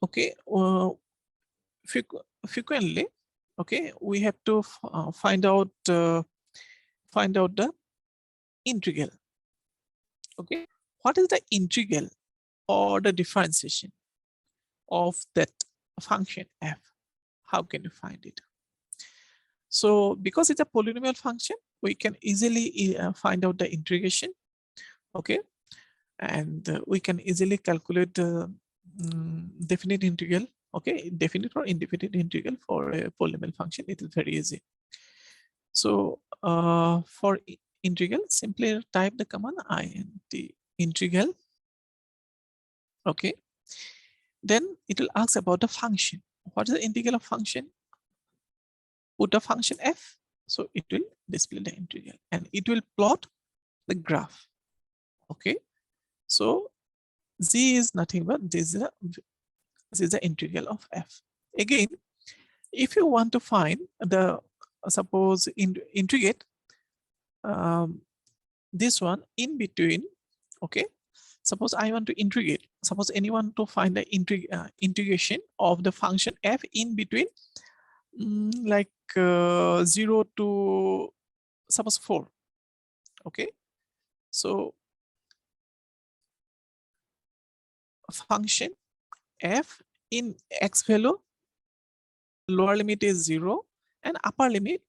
okay, frequently, okay, we have to find out the integral. Okay, what is the integral or the differentiation of that function F? How can you find it? So because it's a polynomial function, we can easily find out the integration. Okay, and we can easily calculate the definite integral. Okay, definite or indefinite integral for a polynomial function. It is very easy. So for integral, simply type the command int integral. Okay, then it will ask about the function. What is the integral of function? Put the function f, so it will display the integral and it will plot the graph. Okay, so z is nothing but this is the integral of f. Again, if you want to find the suppose integrate this one in between, okay, suppose I want to integrate, suppose anyone to find the integration of the function f in between like 0 to suppose 4. Okay, so function f in x value, lower limit is 0 and upper limit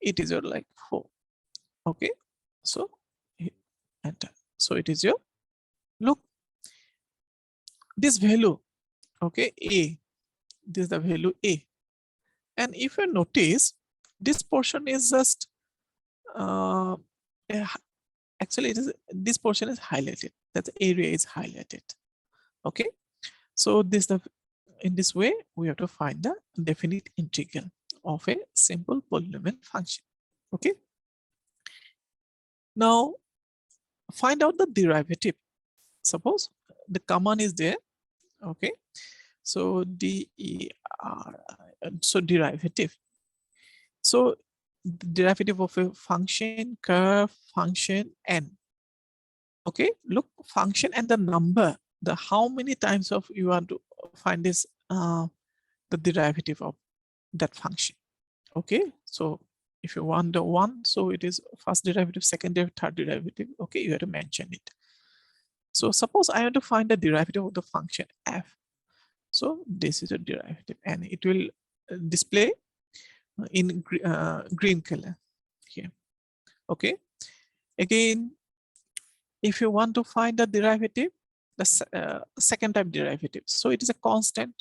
it is your like 4. Okay, so enter. So it is your, look, this value, okay, a, this is the value a, and if you notice this portion is just actually it is, this portion is highlighted, that the area is highlighted. Okay, so this the, in this way we have to find the definite integral of a simple polynomial function. Okay, now find out the derivative. Suppose the command is there. Okay, so so derivative, so the derivative of a function, curve, function, n. Okay, look, function and the number, the how many times of you want to find this the derivative of that function. Okay, so if you want the one, so it is first derivative, second derivative, third derivative. Okay, you have to mention it. So suppose I want to find the derivative of the function f. So this is a derivative, and it will display in green color here. Okay. Again, if you want to find the derivative, the second type derivative, so it is a constant.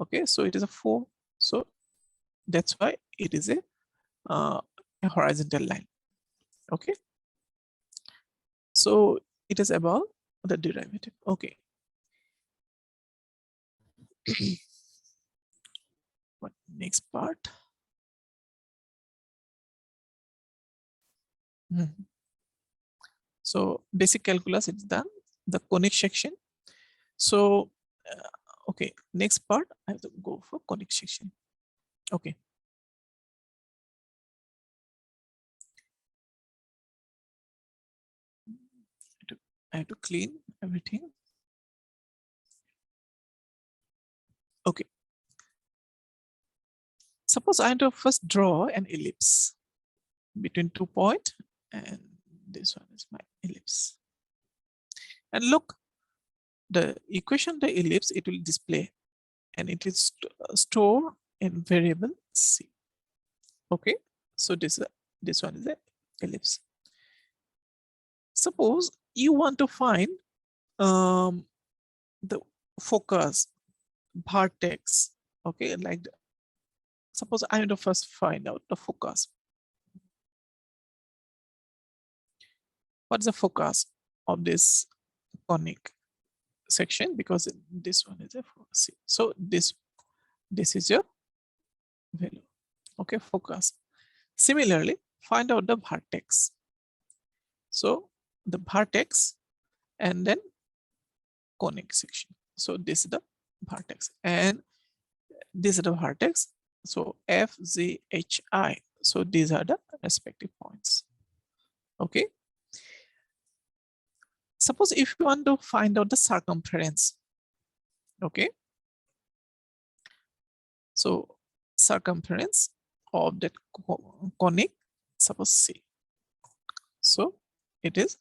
Okay, so it is a 4. So that's why it is a horizontal line. Okay, so it is about the derivative. Okay. What next part? So basic calculus is done. The conic section. So okay, next part I have to go for conic section. Okay. I have to clean everything. Okay. Suppose I want to first draw an ellipse between 2 points, and this one is my ellipse. And look, the equation the ellipse it will display, and it is stored in variable c. Okay, so this one is a ellipse. Suppose you want to find the focus vertex. Okay, like suppose I want to first find out the focus. What is the focus of this conic section? Because this one is a focus. So this is your value. Okay, focus. Similarly, find out the vertex. So the vertex and then conic section. So this is the vertex and this is the vertex. So F, Z, H, I. So these are the respective points. Okay. Suppose if you want to find out the circumference. Okay. So circumference of that conic, suppose C. So it is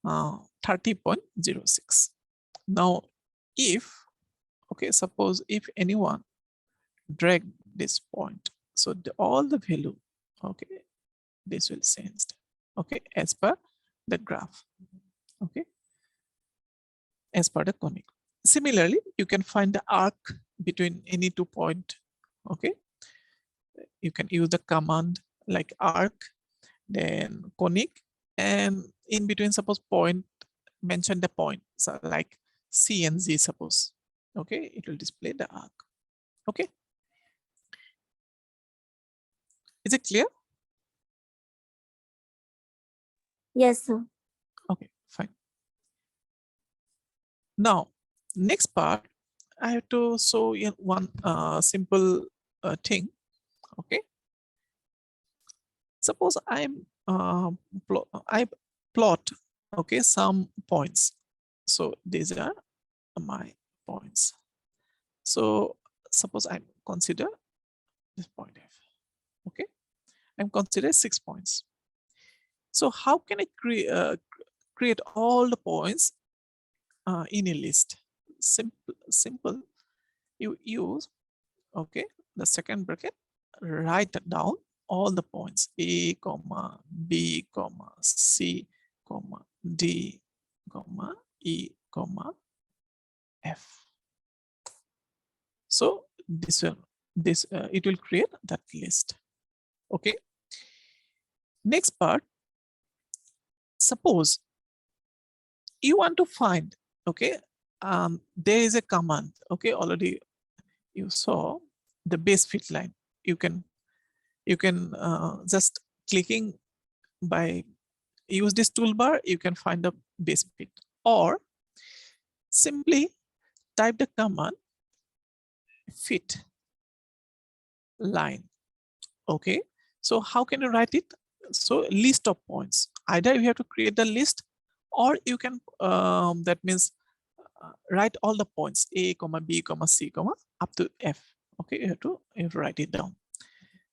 30.06. Now, if, okay, suppose if anyone drag this point, so all the value, okay, this will change, okay, as per the graph, okay, as per the conic. Similarly, you can find the arc between any 2 points, okay. You can use the command like arc, then conic, and in between, suppose point, mention the point, so like C and Z, suppose, okay, it will display the arc, okay. Is it clear? Yes, sir. Okay, fine. Now, next part, I have to show you one simple thing, okay. Suppose I plot, okay, some points. So these are my points. So suppose I consider this point F, okay. I'm consider 6 points. So how can I create all the points in a list? Simple. You use, okay, the second bracket, write down all the points A, comma, B, comma, C, comma, D, comma, E, comma, F. So this it will create that list. Okay. Next part, suppose you want to find, okay, there is a command, okay, already you saw the base fit line. You can just clicking by use this toolbar, you can find the base fit, or simply type the command fit line. Okay, so how can you write it? So list of points, either you have to create the list, or you can that means write all the points A, comma, B, comma, C, comma, up to F. Okay, you have to write it down.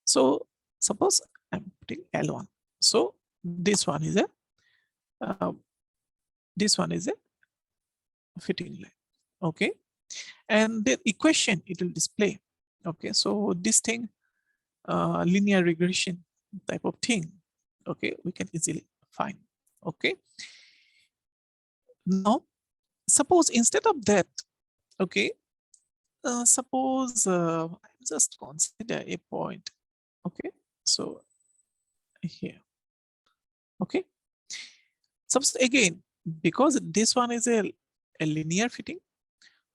So suppose I'm putting L1. So this one is a fitting line. Okay, and the equation it will display. Okay, so this thing, linear regression type of thing, okay, we can easily find. Okay, now suppose instead of that, okay, suppose just consider a point. Okay, so here, okay, suppose again, because this one is a linear fitting.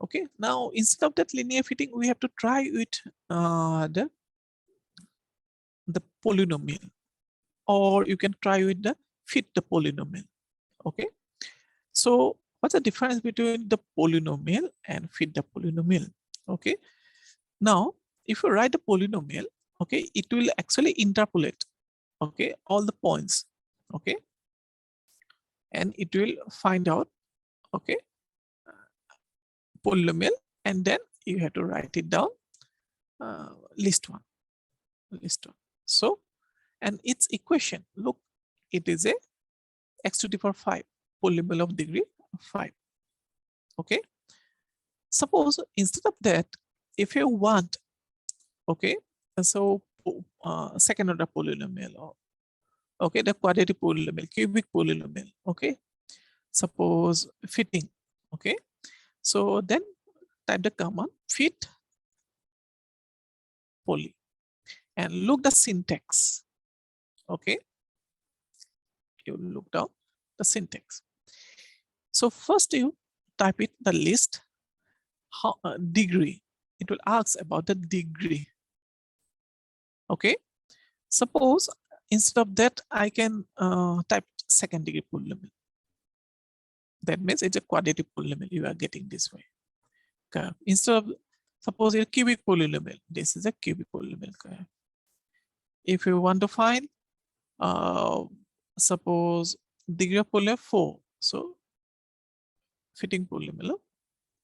Okay, now instead of that linear fitting, we have to try with the polynomial, or you can try with the fit the polynomial. Okay, so what's the difference between the polynomial and fit the polynomial? Okay, now if you write the polynomial, okay, it will actually interpolate, okay, all the points, okay, and it will find out, okay, polynomial, and then you have to write it down, list one. So, and its equation, look, it is a x to the power 5 polynomial of degree 5. Okay, suppose instead of that, if you want, okay, so second order polynomial, or okay, the quadratic polynomial, cubic polynomial, okay, suppose fitting, okay, so then type the command fit poly and look the syntax. Okay, you look down the syntax. So first you type it the list, how degree, it will ask about the degree. Okay, suppose instead of that I can type second degree polynomial. That means it's a quadratic polynomial you are getting this way. Okay. Instead of, suppose a cubic polynomial, this is a cubic polynomial. Okay. If you want to find suppose degree of polynomial 4, so fitting polynomial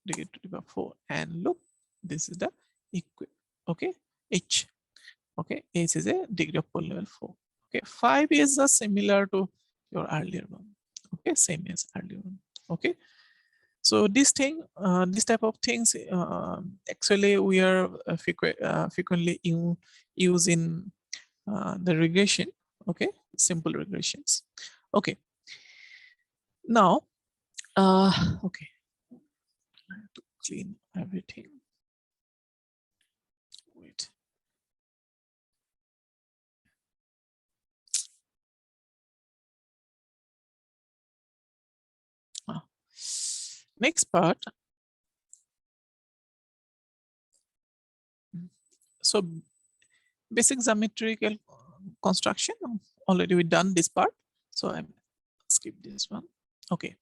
degree to the power 4, and look, this is the okay, h, okay, h is a degree of polynomial 4. Okay, 5 is similar to your earlier one. Okay, same as earlier one. Okay, so this thing, this type of things, actually we are frequently use in the regression. Okay, simple regressions. Okay, now okay, I have to clean everything. Wait. Next part. So basic geometrical construction, already we done this part, so I'm skip this one. Okay,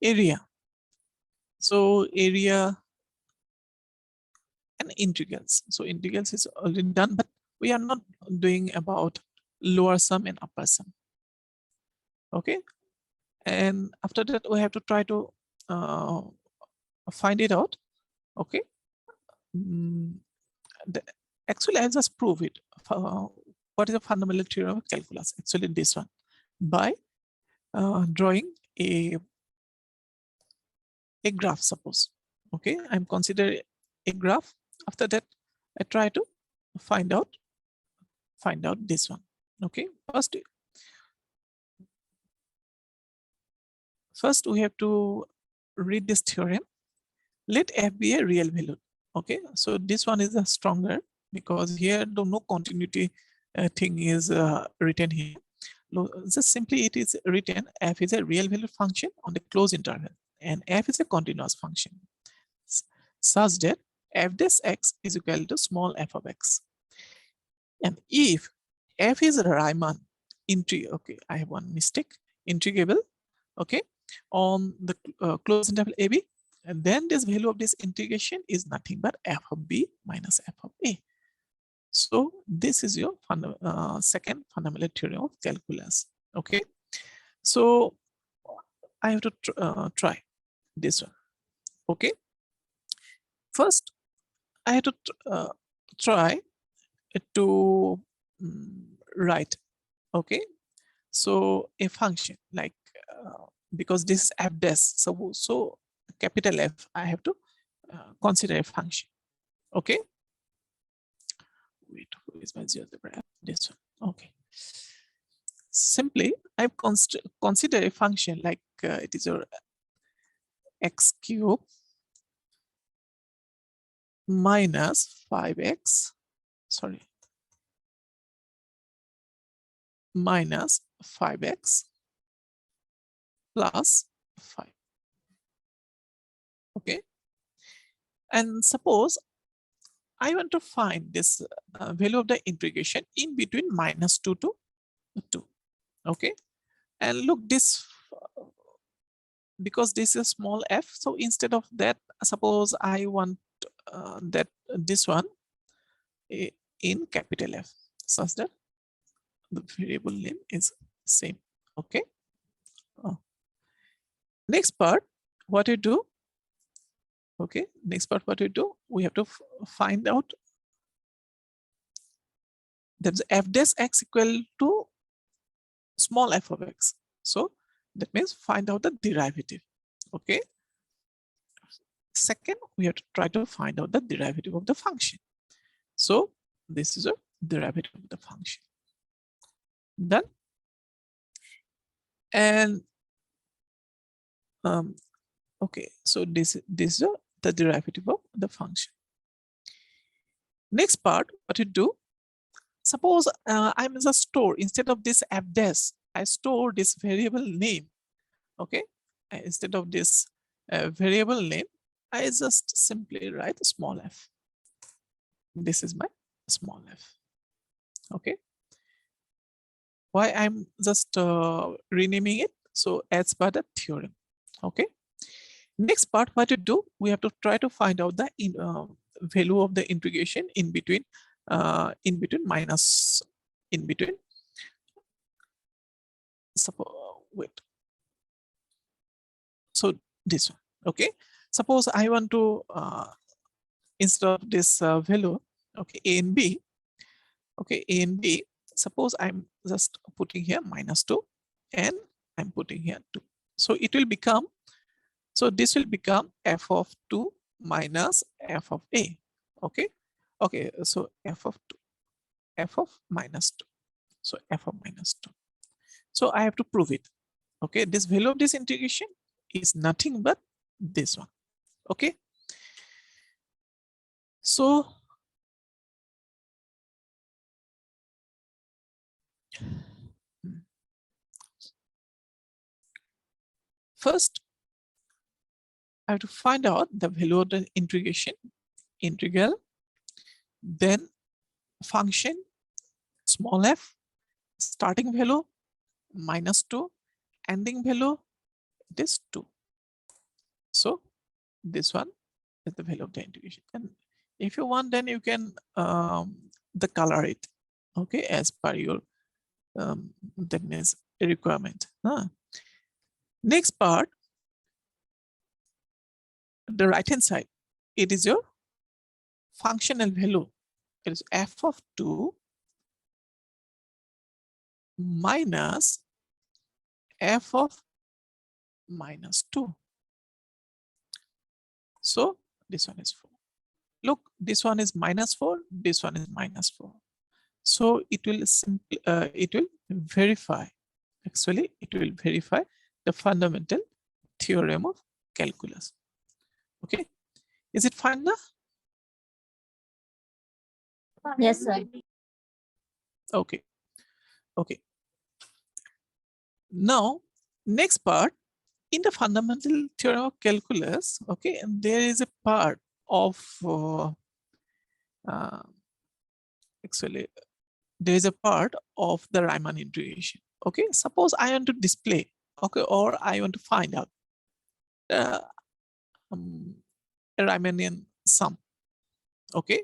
area. So area and integrals. So integrals is already done, but we are not doing about lower sum and upper sum. Okay, and after that we have to try to find it out. Okay, actually I just prove it. What is the fundamental theorem of calculus? Actually this one, by drawing a graph, suppose. Okay, I'm considering a graph. After that I try to find out this one. Okay, first we have to read this theorem. Let f be a real value. Okay, so this one is stronger because here the no continuity thing is written here. Just simply it is written f is a real value function on the closed interval and f is a continuous function such that f dash x is equal to small f of x. And if f is Riemann okay, I have one mistake, integrable, okay, on the closed interval AB, and then this value of this integration is nothing but f of b minus f of a. So this is your second fundamental theorem of calculus. Okay, so I have to try this one. Okay, first I have to try to write. Okay, so a function like because this is f dash, so capital F, I have to consider a function. Okay. Wait, who is my GeoGebra? This one. Okay. Simply, I've consider a function like it is your x cube minus 5x, sorry, minus 5x plus 5. Okay. And suppose I want to find this value of the integration in between -2 to 2. Okay. And look, this, because this is small f, so instead of that, suppose I want that this one in capital F, such that the variable name is same. Okay. Next part, what you do? Okay, next part, what you do? We have to find out that f dash x equal to small f of x. So that means find out the derivative. Okay. Second, we have to try to find out the derivative of the function. So this is a derivative of the function. Done. And okay, so this is the derivative of the function. Next part, what you do? Suppose I'm just store, instead of this f dash, I store this variable name. Okay, instead of this variable name, I just simply write a small f. This is my small f. Okay. Why I'm just renaming it? So as per the theorem. Okay. Next part, what to do? We have to try to find out the value of the integration in between suppose, wait. So this one. Okay. Suppose I want to instead of this value, okay, a and b. Okay, a and b. Suppose I'm just putting here -2 and I'm putting here 2. So it will become, so this will become f of 2 minus f of a. Okay. Okay, so f of 2, f of -2. So f of -2. So I have to prove it. Okay, this value of this integration is nothing but this one. Okay. So first, I have to find out the value of the integration, integral, then function, small f, starting value, -2, ending value, this 2. So this one is the value of the integration. And if you want, then you can the color it, okay, as per your that means requirement. Next part, the right hand side, it is your functional value. It is f of 2 minus f of -2. So this one is 4. Look, this one is -4, this one is -4. So it will simply it will verify. Actually, it will verify the fundamental theorem of calculus. Okay, is it fine now? Yes, sir. Okay. Okay. Now, next part, in the fundamental theorem of calculus, okay, and there is a part of actually there is a part of the Riemann integration. Okay, suppose I want to display, okay, or I want to find out a Riemannian sum. Okay,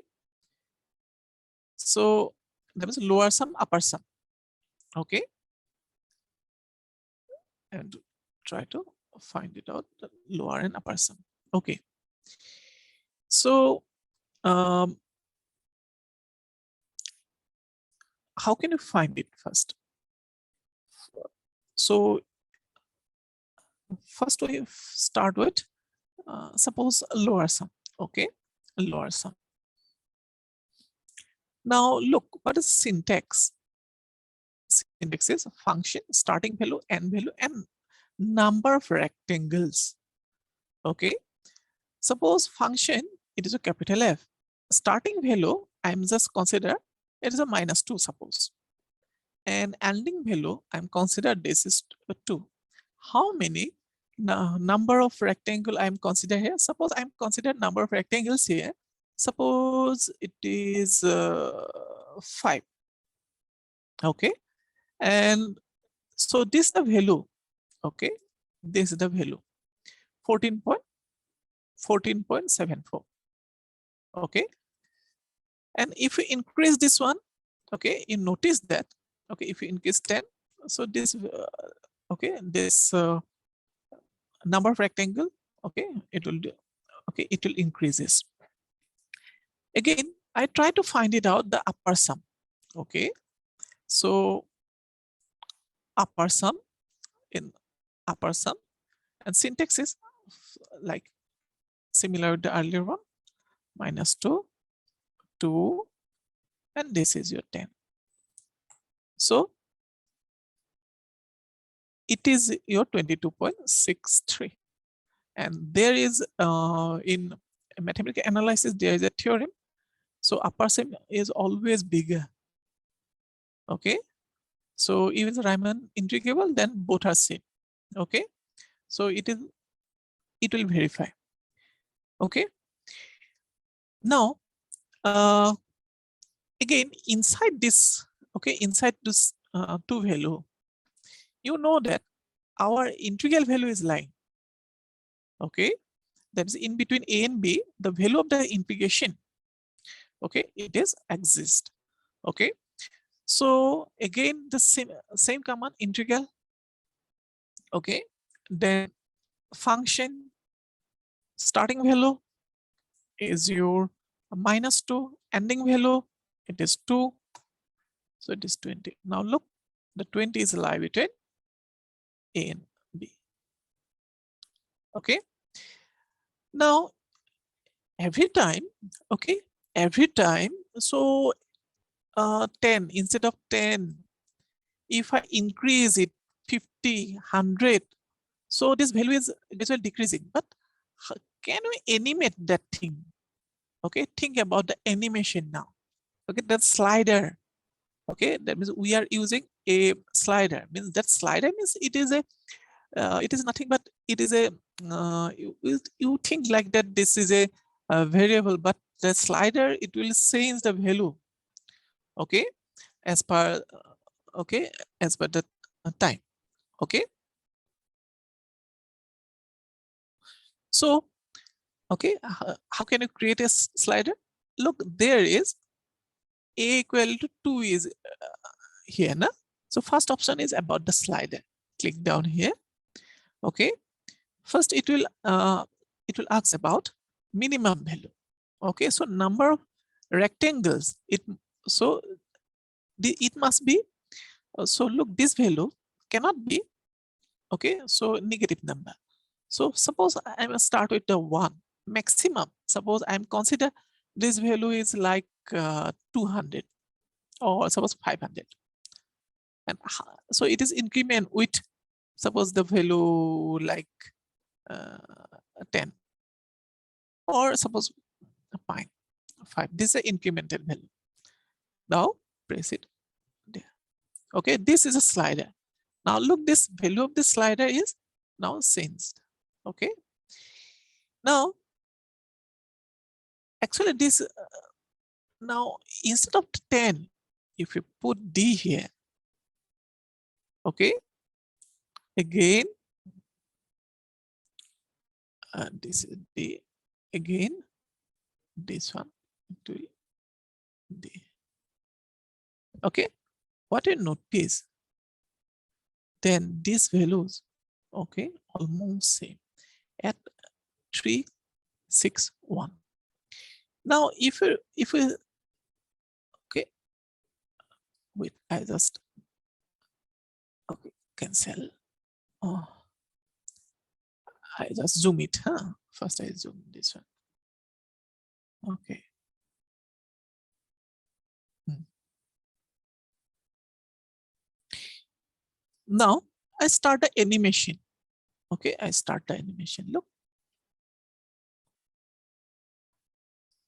so there is lower sum, upper sum. Okay, and try to find it out, the lower and upper sum. Okay, so how can you find it first? So first we start with suppose lower sum. Okay, lower sum. Now look, what is syntax? Syntax is function, starting value, end value, and number of rectangles. Okay, suppose function, it is a capital F. Starting value, I'm just consider it is a -2, suppose. And ending value, I'm consider this is 2. How many number of rectangle I'm consider here? Suppose I'm consider number of rectangles here. Suppose it is 5. Okay, and so this is the value. Okay, this is the value 14.74. Okay, and if we increase this one, okay, you notice that, okay, if you increase 10, so this okay, this number of rectangle, okay, it will do, okay, it will increases. Again, I try to find it out the upper sum. Okay, so upper sum, in upper sum, and syntax is like similar to the earlier one, -2, 2, and this is your 10. So it is your 22.63. And there is in mathematical analysis, there is a theorem. So upper sum is always bigger. Okay, so if it's Riemann integrable, then both are same. Okay, so it will verify. Okay, now again, inside this, okay, inside this 2 value, you know that our integral value is lying. Okay, that is in between a and b, the value of the integration, okay, it is exist. Okay, so again, the same command, integral. Okay, then function, starting value is your -2, ending value it is 2, so it is 20. Now look, the 20 is lie between a and b. Okay, now every time, okay, every time, so 10 instead of 10, if I increase it 50, 100, so this value is gradually decreasing. But can we animate that thing? Okay, think about the animation now. Okay, that slider. Okay, that means we are using a slider. Means that slider means it is a it is nothing but it is a you think like that this is a variable, but the slider, it will change the value. Okay, as per okay, as per the time. Okay, so okay, how can you create a slider? Look, there is a equal to 2 is here na? So first option is about the slider. Click down here. Okay, first it will ask about minimum value. Okay, so number of rectangles, it so it must be so look, this value cannot be, okay, so negative number. So suppose I will start with the 1 maximum. Suppose I'm consider this value is like 200 or suppose 500, and so it is increment with suppose the value like 10 or suppose 5. This is an incremental value. Now press it there. Okay, this is a slider. Now look, this value of the slider is now changed. Okay, now actually this now instead of 10, if you put D here, okay, again this is D, again this one it will D. Okay, what you notice, then these values, okay, almost same at 361. Now if we okay, wait, I just okay, cancel. Oh, I just zoom it. First I zoom this one. Okay. Now I start the animation. Okay, I start the animation. Look.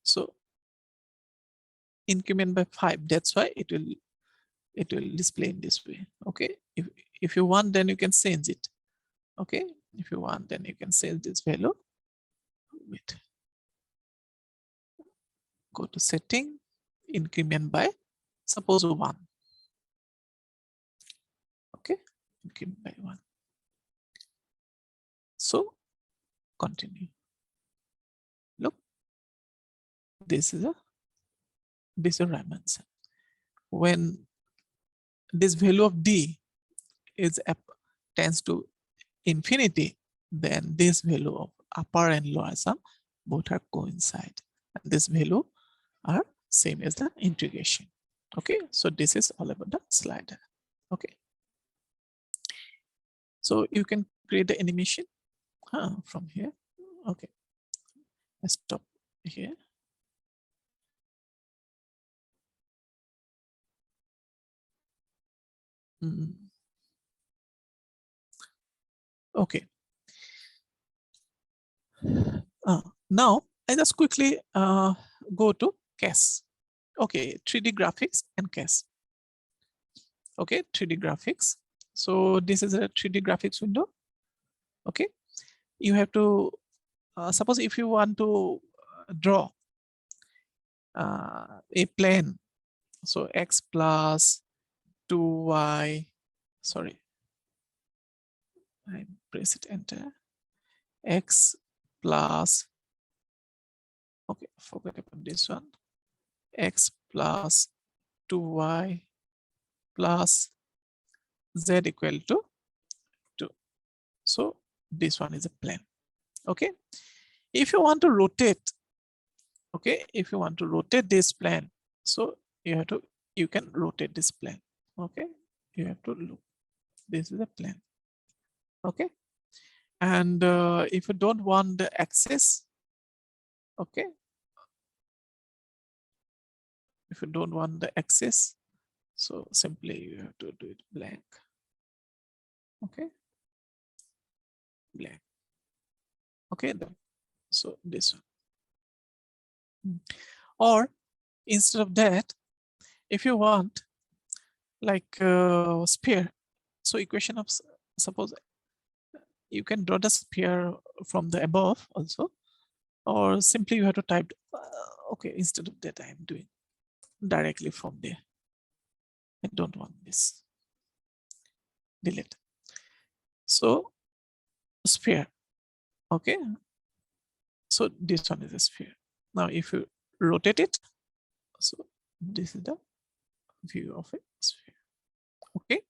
So increment by 5. That's why it will display in this way. Okay. If you want, then you can change it. Okay. If you want, then you can change this value. Wait. Go to setting, increment by suppose 1. Okay, increment by 1. So continue. Look, this is a dimension. When this value of d is tends to infinity, then this value of upper and lower sum both are coincide, and this value are same as the integration. Okay, so this is all about the slider. Okay, so you can create the animation from here. Okay, let's stop here. Okay. Now I just quickly go to CAS. Okay, 3D graphics and CAS. Okay, 3D graphics. So this is a 3D graphics window. Okay, you have to suppose if you want to draw a plane, so x plus 2y, sorry, I press it enter, x plus, okay, forget about this one, x plus 2y plus z equal to 2. So this one is a plane. Okay, if you want to rotate, okay, if you want to rotate this plane, so you can rotate this plane. Okay, you have to look, this is a plane. Okay, and if you don't want the axis, okay, if you don't want the axis, so simply you have to do it blank. Okay, blank. Okay, then so this one. Or instead of that, if you want like sphere, so equation of, suppose you can draw the sphere from the above also, or simply you have to type okay, instead of that I am doing directly from there. I don't want this, delete. So sphere. Okay, so this one is a sphere. Now if you rotate it, so this is the view of a sphere. Okay,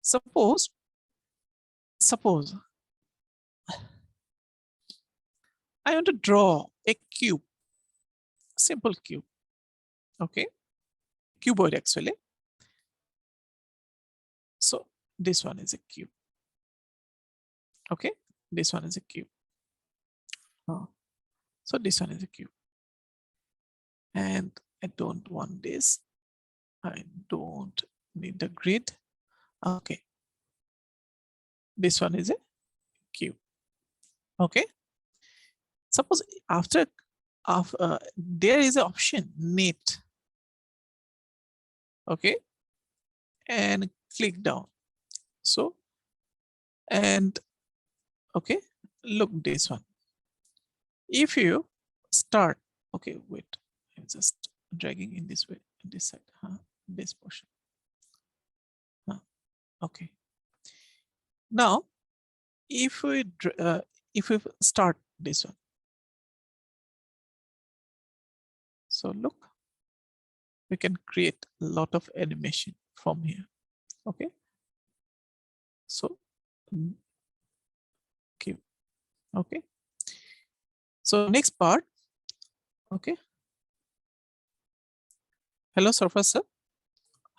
suppose I want to draw a cube, simple cube. Okay, cuboid actually. So this one is a cube. Okay, this one is a cube. So this one is a cube, and I don't want this. I don't need the grid. Okay, this one is a cube. Okay, suppose after there is an option knit. Okay, and click down. So and okay, look this one. If you start, okay, wait, I'm just dragging in this way, this side, this portion. Okay. Now, if we start this one, so look, we can create a lot of animation from here. Okay. So, okay. So next part. Okay. Hello, Surface sir.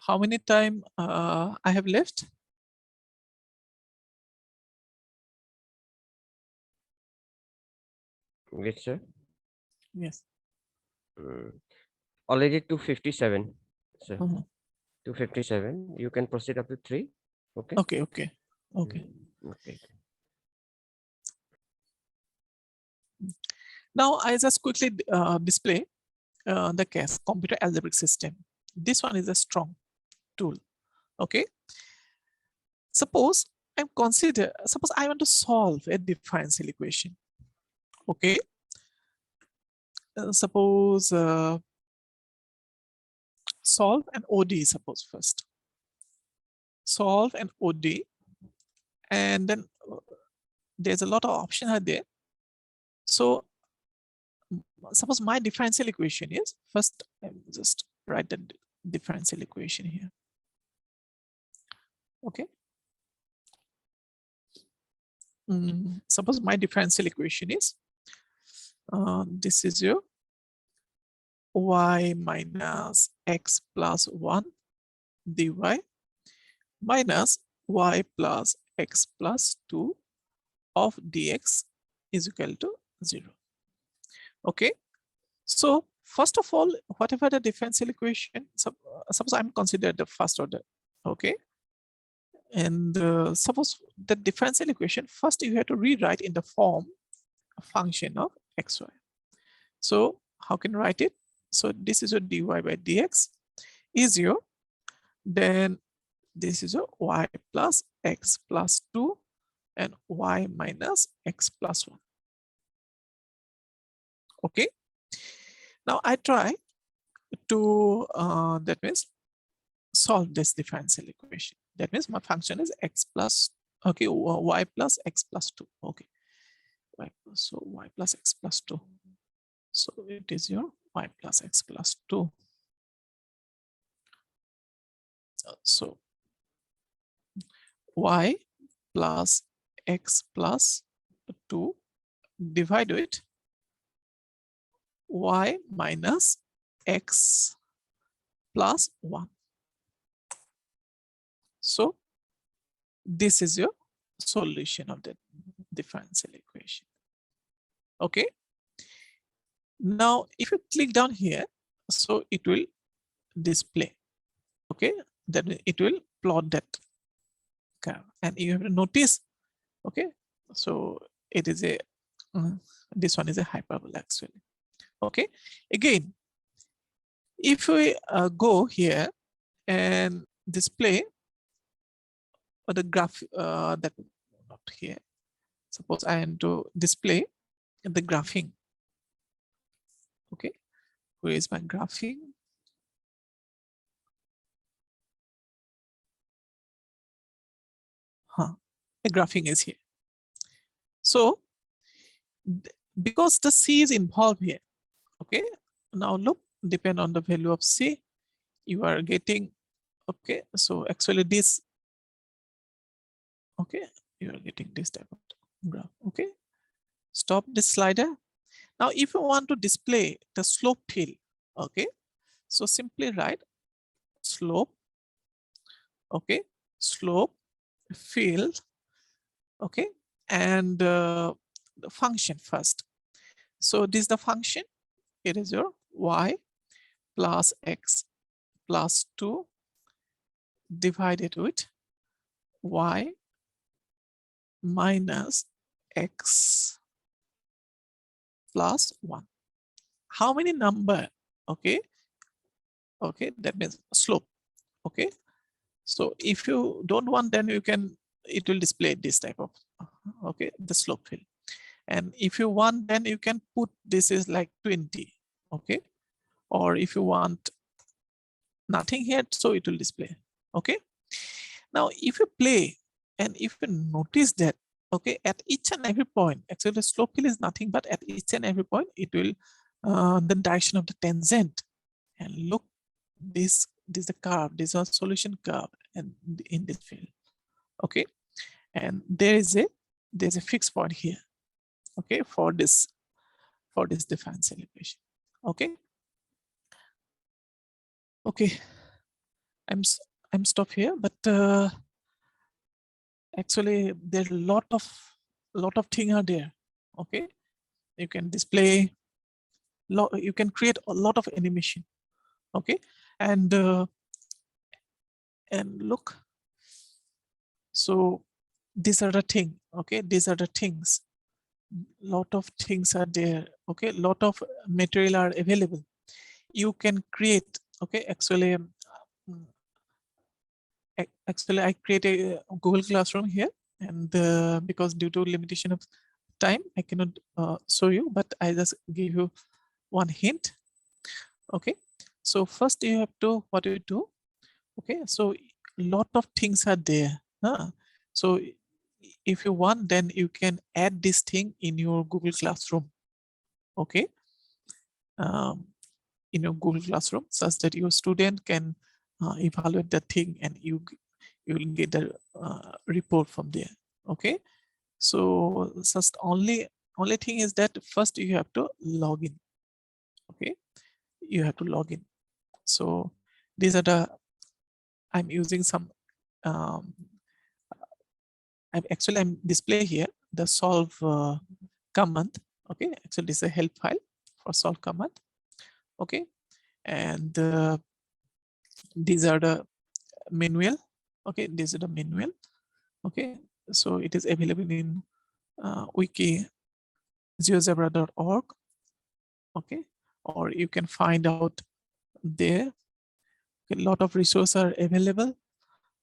How many time I have left? Yes, sir. Yes. Already 257, sir. Mhm. 257. You can proceed up to 3. Okay. Okay, okay, okay. Okay. Now I just quickly display the case computer algebraic system. This one is a strong tool. Okay. Suppose suppose I want to solve a differential equation. Okay. Suppose solve an ODE, suppose first. Solve an ODE, and then there's a lot of options are there. So suppose my differential equation is, first just write the differential equation here. Okay. Suppose my differential equation is this is your y minus x plus 1 dy minus y plus x plus 2 of dx is equal to 0. Okay. So first of all, whatever the differential equation, suppose I'm considered the first order. Okay. And suppose the differential equation, first you have to rewrite in the form a function of xy. So how can you write it? So this is your dy by dx is your, then this is your y plus x plus 2 and y minus x plus 1. Okay. Now I try to, that means solve this differential equation. That means my function is x plus, okay, y plus x plus 2. Okay. So y plus x plus 2. So it is your y plus x plus 2. So y plus x plus 2 divide with y minus x plus 1. So this is your solution of the differential equation. Okay. Now if you click down here, so it will display. Okay, then it will plot that curve, and you have to notice. Okay, so it is a this one is a hyperbola actually. Okay, again, if we go here and display the graph that not here. Suppose I am to display the graphing. Okay, where is my graphing? The graphing is here. So because the C is involved here, okay, now look, depend on the value of C, you are getting, okay, so actually this, okay, you are getting this type of graph. Okay, stop this slider. Now if you want to display the slope field, okay, so simply write slope, okay, slope field, okay, and the function first. So this is the function, it is your y plus x plus 2 divided with y minus x plus 1. How many number? Okay, okay, that means slope. Okay, so if you don't want, then you can, it will display this type of, okay, the slope field. And if you want, then you can put this is like 20. Okay, or if you want nothing here, so it will display. Okay, now if you play and if you notice that, okay, at each and every point, actually the slope field is nothing but at each and every point it will the direction of the tangent. And look, this is the curve, this is a solution curve and in this field. Okay, and there's a fixed point here, okay, for this differential equation. Okay, okay, I'm stop here, but actually there's a lot of things are there. Okay, you can display, you can create a lot of animation. Okay, and look, so these are the thing. Okay, these are the things. Lot of things are there. Okay, lot of material are available. You can create. Okay, actually I create a Google Classroom here, and because due to limitation of time, I cannot show you, but I just give you one hint. Okay, so first you have to, what you do? Okay, so lot of things are there. So if you want, then you can add this thing in your Google Classroom. Okay, in your Google Classroom, such that your student can evaluate the thing, and you will get the report from there. Okay, so just only thing is that first you have to log in. Okay, you have to log in. So these are the, I'm using some I'm display here the solve command. Okay, actually this is a help file for solve command. Okay, and these are the manual. Okay, this is the manual. Okay, so it is available in wiki geogebra.org. Okay, or you can find out there. A lot of resources are available.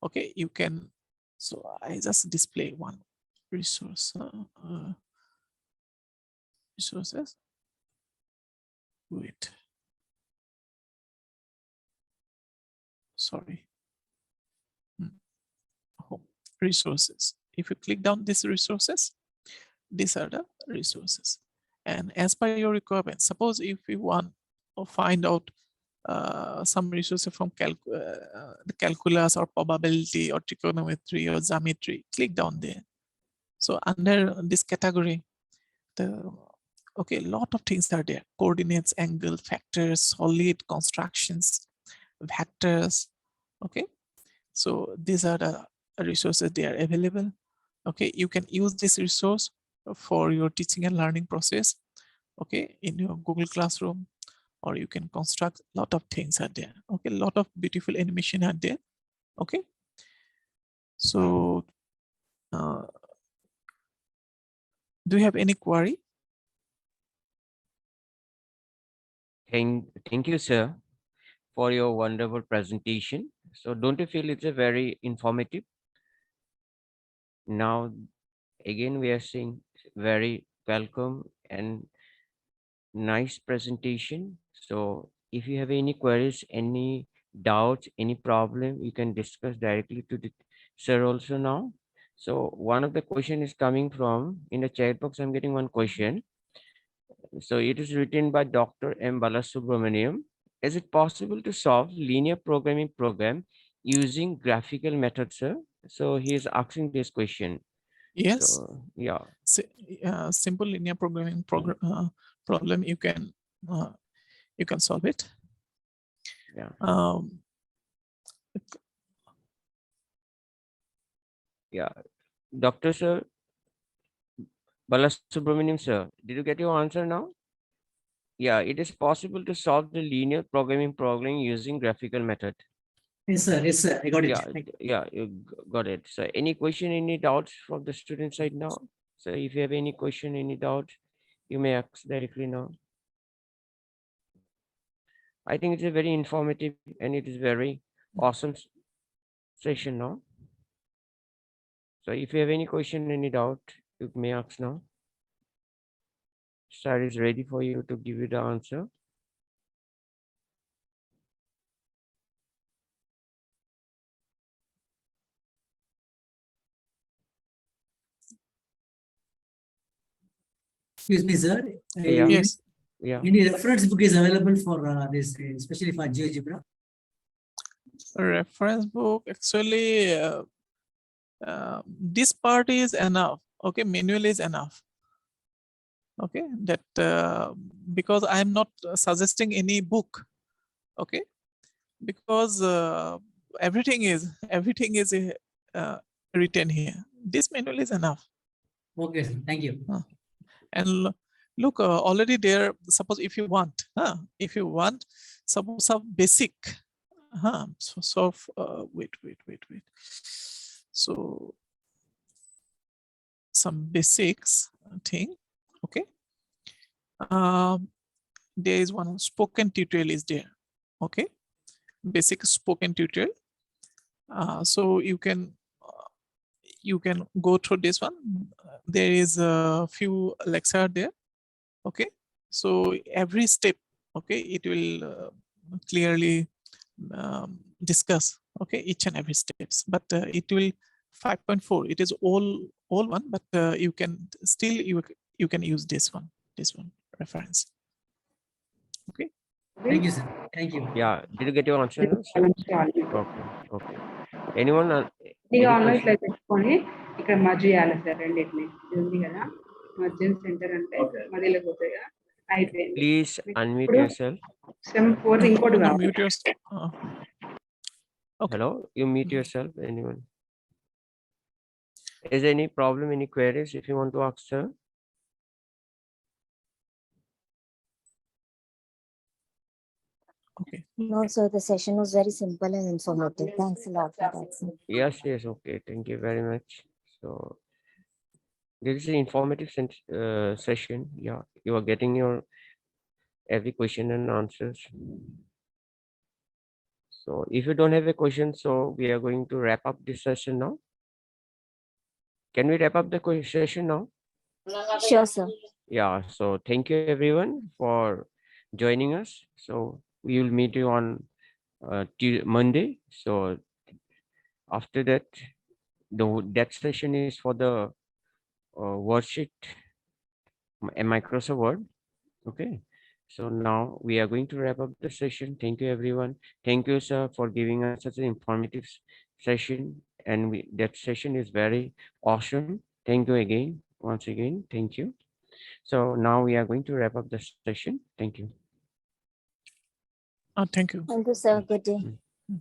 Okay, you can, so I just display one resource. Resources. Wait. Sorry. Home resources. If you click down these resources, these are the resources. And as per your requirement, suppose if you want to find out some resources from the calculus or probability or trigonometry or geometry, click down there. So under this category, okay, a lot of things are there: coordinates, angle, factors, solid, constructions, vectors. Okay, so these are the resources, they are available. Okay, you can use this resource for your teaching and learning process. Okay, in your Google Classroom, or you can construct a lot of things are there. Okay, a lot of beautiful animation are there. Okay, so do you have any query? Thank you, sir, for your wonderful presentation. So don't you feel it's a very informative? Now, again, we are seeing very welcome and nice presentation. So if you have any queries, any doubts, any problem, you can discuss directly to the sir also now. So one of the question is coming from in the chat box. I'm getting one question. So it is written by Dr. M. Balasubramaniam. Is it possible to solve linear programming program using graphical methods, sir? So he is asking this question. Yes. So yeah. Simple linear programming problem, you can solve it. Yeah. Yeah. Dr. Sir, Balasubramaniam sir, did you get your answer now? Yeah, it is possible to solve the linear programming problem using graphical method. Yes, sir. Yes, sir. I got it. Yeah, yeah, you got it. So any question, any doubts from the student side now? So if you have any question, any doubt, you may ask directly now. I think it's a very informative and it is very awesome session now. So if you have any question, any doubt, you may ask now. Sir is ready for you to give you the answer. Excuse me, sir. Yeah. Yes. Yeah. Any reference book is available for this, especially for GeoGebra? Reference book, actually, this part is enough. Okay, manual is enough. Okay, that because I am not suggesting any book. Okay, because everything is written here. This manual is enough. Okay, sir. Thank you. And Look, already there. Suppose if you want, suppose some basic, wait. So some basics thing, okay. There is one spoken tutorial is there, okay. Basic spoken tutorial. So you can go through this one. There is a few lecture there, okay. So every step, okay, it will clearly discuss, okay, each and every steps. But it will 5.4. It is all one, but you can still you can use this one reference. Okay. Thank you, sir. Thank you. Yeah, did you get your answer now, sir? Okay. Anyone? ఇక Any online question? ఇట్లా పెట్టుకొని ఇక్కడ merge చేయాలి sir రెండింటిని ఇది ఉంది కదా మర్జిన్ centre అంటే మధ్యలో పోతాయి కదా అయిపోయింది Please unmute ఇప్పుడు yourself. సెమ్ 4 ఇంకోటి No, కావాలి mute yourself. Okay. Hello, you mute yourself. Anyone? Is there any problem, any queries if you want to ask, sir? Okay. No, sir, the session was very simple and informative. Thanks a lot for that, sir. Yes, okay. Thank you very much. So this is an informative session. Yeah, you are getting your every question and answers. So if you don't have a question, so we are going to wrap up this session now. Can we wrap up the session now? Sure, sir. Yeah, so thank you everyone for joining us. So we will meet you on Monday. So after that, that session is for the worksheet, Microsoft Word. Okay. So now we are going to wrap up the session. Thank you everyone. Thank you, sir, for giving us such an informative session. And that session is very awesome. Thank you again. Once again, thank you. So now we are going to wrap up the session. Thank you. Thank you. Thank you, sir. Good day. Mm.